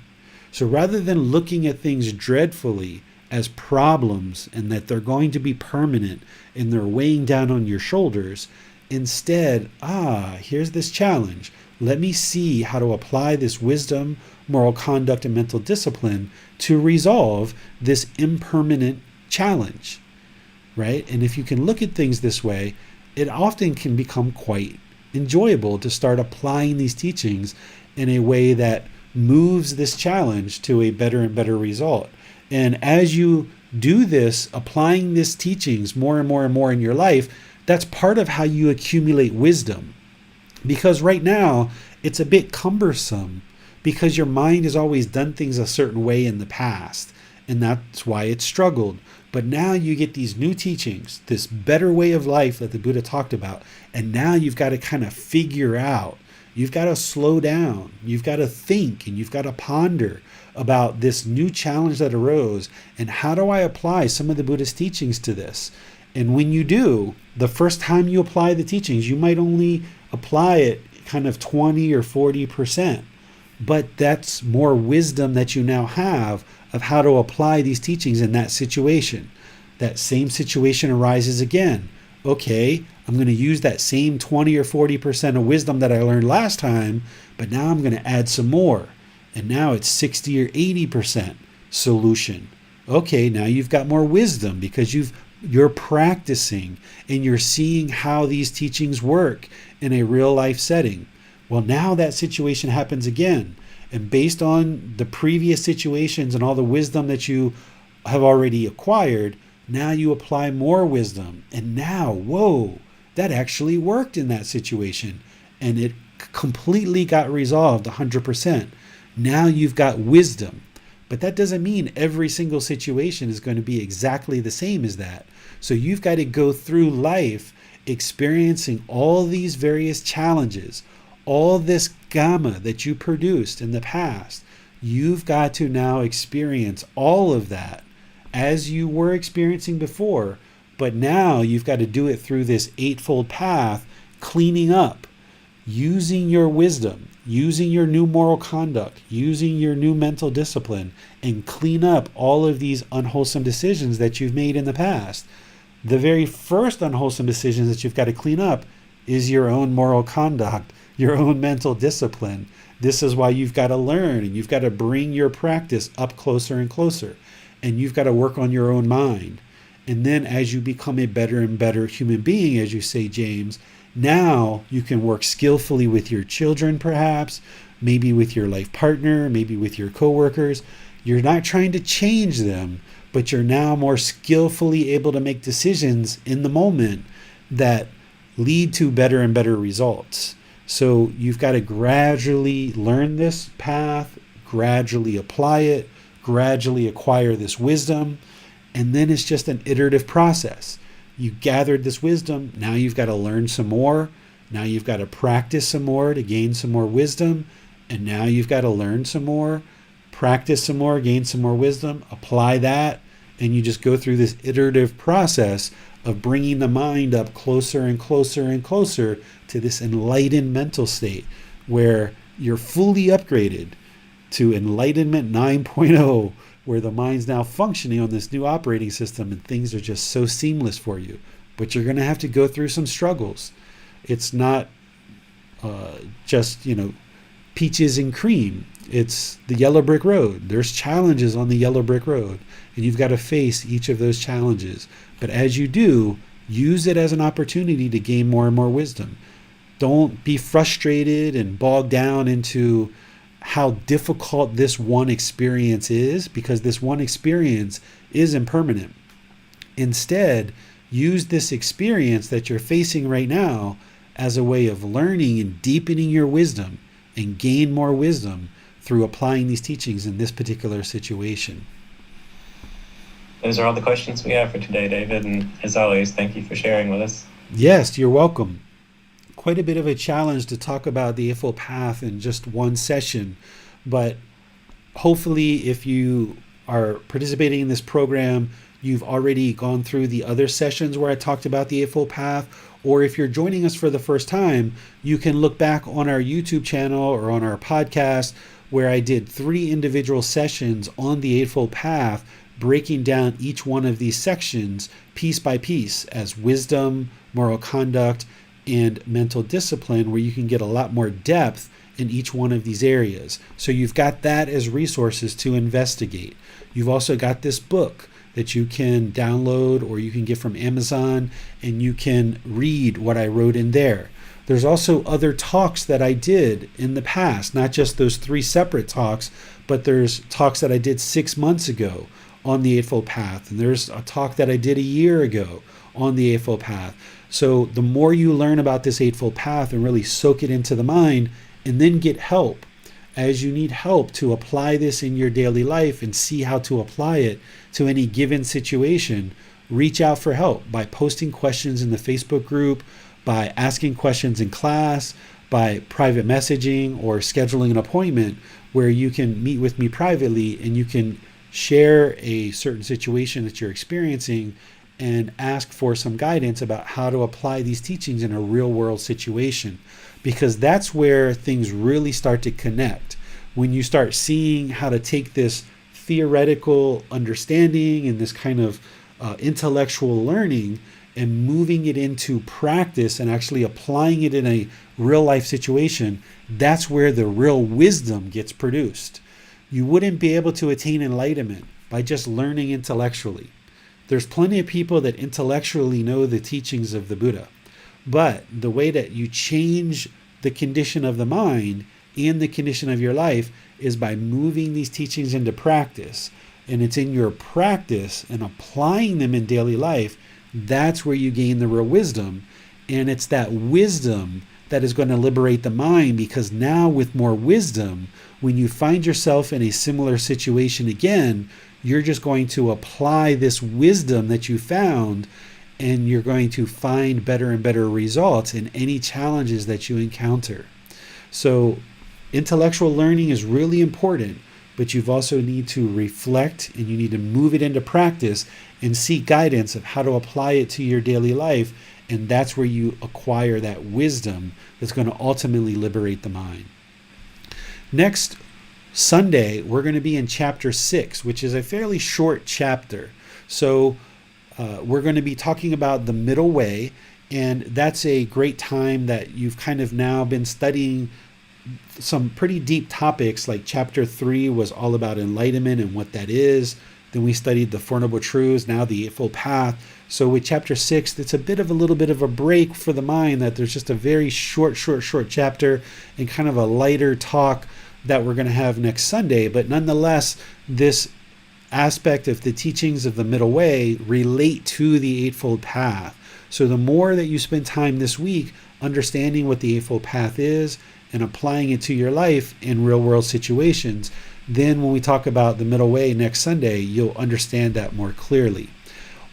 So rather than looking at things dreadfully as problems and that they're going to be permanent and they're weighing down on your shoulders, instead, here's this challenge. Let me see how to apply this wisdom, moral conduct, and mental discipline to resolve this impermanent challenge, right? And if you can look at things this way, it often can become quite enjoyable to start applying these teachings in a way that moves this challenge to a better and better result. And as you do this, applying these teachings more and more and more in your life, that's part of how you accumulate wisdom. Because right now, it's a bit cumbersome because your mind has always done things a certain way in the past, and that's why it struggled. But now you get these new teachings, this better way of life that the Buddha talked about, and now you've got to kind of figure out, you've got to slow down, you've got to think, and you've got to ponder about this new challenge that arose, and how do I apply some of the Buddhist teachings to this? And when you do, the first time you apply the teachings, you might only apply it kind of 20 or 40%. But that's more wisdom that you now have of how to apply these teachings in that situation. That same situation arises again. Okay, I'm going to use that same 20 or 40% of wisdom that I learned last time, but now I'm going to add some more. And now it's 60 or 80% solution. Okay, now you've got more wisdom because you're practicing and you're seeing how these teachings work in a real life setting. Well, now that situation happens again. And based on the previous situations and all the wisdom that you have already acquired, now you apply more wisdom. And now, whoa, that actually worked in that situation. And it completely got resolved 100%. Now you've got wisdom. But that doesn't mean every single situation is going to be exactly the same as that. So you've got to go through life experiencing all these various challenges, all this gamma that you produced in the past. You've got to now experience all of that as you were experiencing before, but now you've got to do it through this eightfold path, cleaning up. using your wisdom, using your new moral conduct, using your new mental discipline, and clean up all of these unwholesome decisions that you've made in the past. The very first unwholesome decisions that you've got to clean up is your own moral conduct, your own mental discipline. This is why you've got to learn, and you've got to bring your practice up closer and closer, and you've got to work on your own mind. And then as you become a better and better human being, as you say, James, now you can work skillfully with your children, perhaps, maybe with your life partner, maybe with your coworkers. You're not trying to change them, but you're now more skillfully able to make decisions in the moment that lead to better and better results. So you've got to gradually learn this path, gradually apply it, gradually acquire this wisdom, and then it's just an iterative process. You gathered this wisdom, now you've got to learn some more, now you've got to practice some more to gain some more wisdom, and now you've got to learn some more, practice some more, gain some more wisdom, apply that, and you just go through this iterative process of bringing the mind up closer and closer and closer to this enlightened mental state where you're fully upgraded to Enlightenment 9.0, where the mind's now functioning on this new operating system and things are just so seamless for you. But you're going to have to go through some struggles. It's not just, peaches and cream. It's the yellow brick road. There's challenges on the yellow brick road, and you've got to face each of those challenges. But as you do, use it as an opportunity to gain more and more wisdom. Don't be frustrated and bogged down into how difficult this one experience is, because this one experience is impermanent. Instead, use this experience that you're facing right now as a way of learning and deepening your wisdom and gain more wisdom through applying these teachings in this particular situation. Those are all the questions we have for today, David. And as always, thank you for sharing with us. Yes, you're welcome. Quite a bit of a challenge to talk about the Eightfold Path in just one session, but hopefully if you are participating in this program, you've already gone through the other sessions where I talked about the Eightfold Path, or if you're joining us for the first time, you can look back on our YouTube channel or on our podcast where I did 3 individual sessions on the Eightfold Path, breaking down each one of these sections piece by piece as wisdom, moral conduct, and mental discipline, where you can get a lot more depth in each one of these areas. So you've got that as resources to investigate. You've also got this book that you can download or you can get from Amazon, and you can read what I wrote in there. There's also other talks that I did in the past, not just those 3 separate talks, but there's talks that I did 6 months ago on the Eightfold Path, and there's a talk that I did a year ago on the Eightfold Path. So the more you learn about this Eightfold Path and really soak it into the mind, and then get help as you need help to apply this in your daily life and see how to apply it to any given situation, reach out for help by posting questions in the Facebook group, by asking questions in class, by private messaging or scheduling an appointment where you can meet with me privately and you can share a certain situation that you're experiencing and ask for some guidance about how to apply these teachings in a real world situation, because that's where things really start to connect. When you start seeing how to take this theoretical understanding and this kind of intellectual learning and moving it into practice and actually applying it in a real life situation, that's where the real wisdom gets produced. You wouldn't be able to attain enlightenment by just learning intellectually. There's plenty of people that intellectually know the teachings of the Buddha, but the way that you change the condition of the mind and the condition of your life is by moving these teachings into practice. And it's in your practice and applying them in daily life, that's where you gain the real wisdom. And it's that wisdom that is going to liberate the mind, because now with more wisdom, when you find yourself in a similar situation again, you're just going to apply this wisdom that you found, and you're going to find better and better results in any challenges that you encounter. So intellectual learning is really important, but you've also need to reflect and you need to move it into practice and seek guidance of how to apply it to your daily life. And that's where you acquire that wisdom that's going to ultimately liberate the mind. Next Sunday, we're going to be in chapter 6, which is a fairly short chapter. So we're going to be talking about the middle way, and that's a great time that you've kind of now been studying some pretty deep topics. Like chapter 3 was all about enlightenment and what that is. Then we studied the Four Noble Truths, now the Eightfold Path. So with chapter 6, it's a little bit of a break for the mind, that there's just a very short chapter and kind of a lighter talk that we're going to have next Sunday. But nonetheless, this aspect of the teachings of the middle way relate to the Eightfold Path. So the more that you spend time this week understanding what the Eightfold Path is and applying it to your life in real world situations, then when we talk about the middle way next Sunday, you'll understand that more clearly.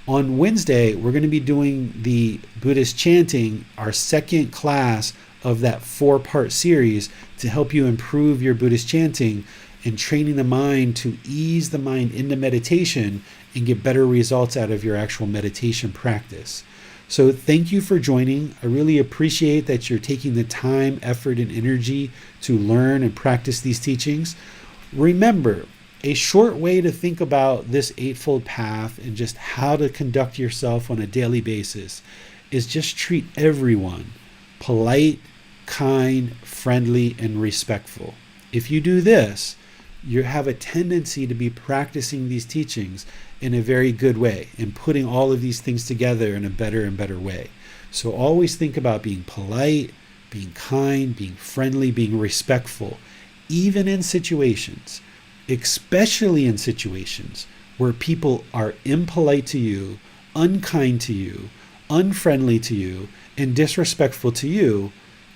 On Wednesday, we're going to be doing the Buddhist chanting, our second class of that 4-part series, to help you improve your Buddhist chanting and training the mind to ease the mind into meditation and get better results out of your actual meditation practice. So thank you for joining. I really appreciate that you're taking the time, effort, and energy to learn and practice these teachings. Remember, a short way to think about this Eightfold Path and just how to conduct yourself on a daily basis is just treat everyone polite, kind, friendly, and respectful. If you do this, you have a tendency to be practicing these teachings in a very good way and putting all of these things together in a better and better way. So always think about being polite, being kind, being friendly, being respectful, even in situations, especially in situations where people are impolite to you, unkind to you, unfriendly to you, and disrespectful to you.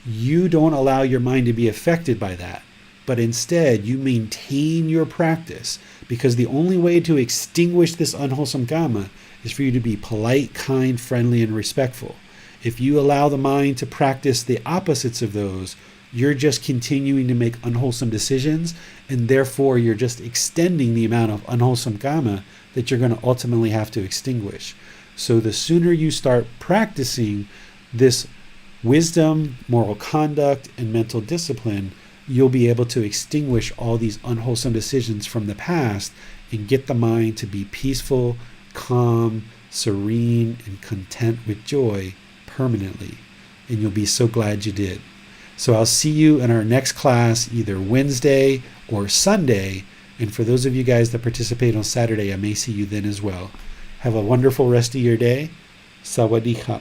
You don't allow your mind to be affected by that, but instead you maintain your practice, because the only way to extinguish this unwholesome karma is for you to be polite, kind, friendly, and respectful. If you allow the mind to practice the opposites of those, you're just continuing to make unwholesome decisions, and therefore you're just extending the amount of unwholesome karma that you're going to ultimately have to extinguish. So the sooner you start practicing this wisdom, moral conduct, and mental discipline, you'll be able to extinguish all these unwholesome decisions from the past and get the mind to be peaceful, calm, serene, and content with joy permanently. And you'll be so glad you did. So I'll see you in our next class, either Wednesday or Sunday. And for those of you guys that participate on Saturday, I may see you then as well. Have a wonderful rest of your day. Sawadee ka.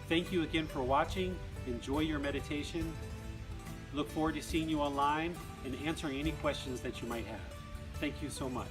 Thank you again for watching. Enjoy your meditation. Look forward to seeing you online and answering any questions that you might have. Thank you so much.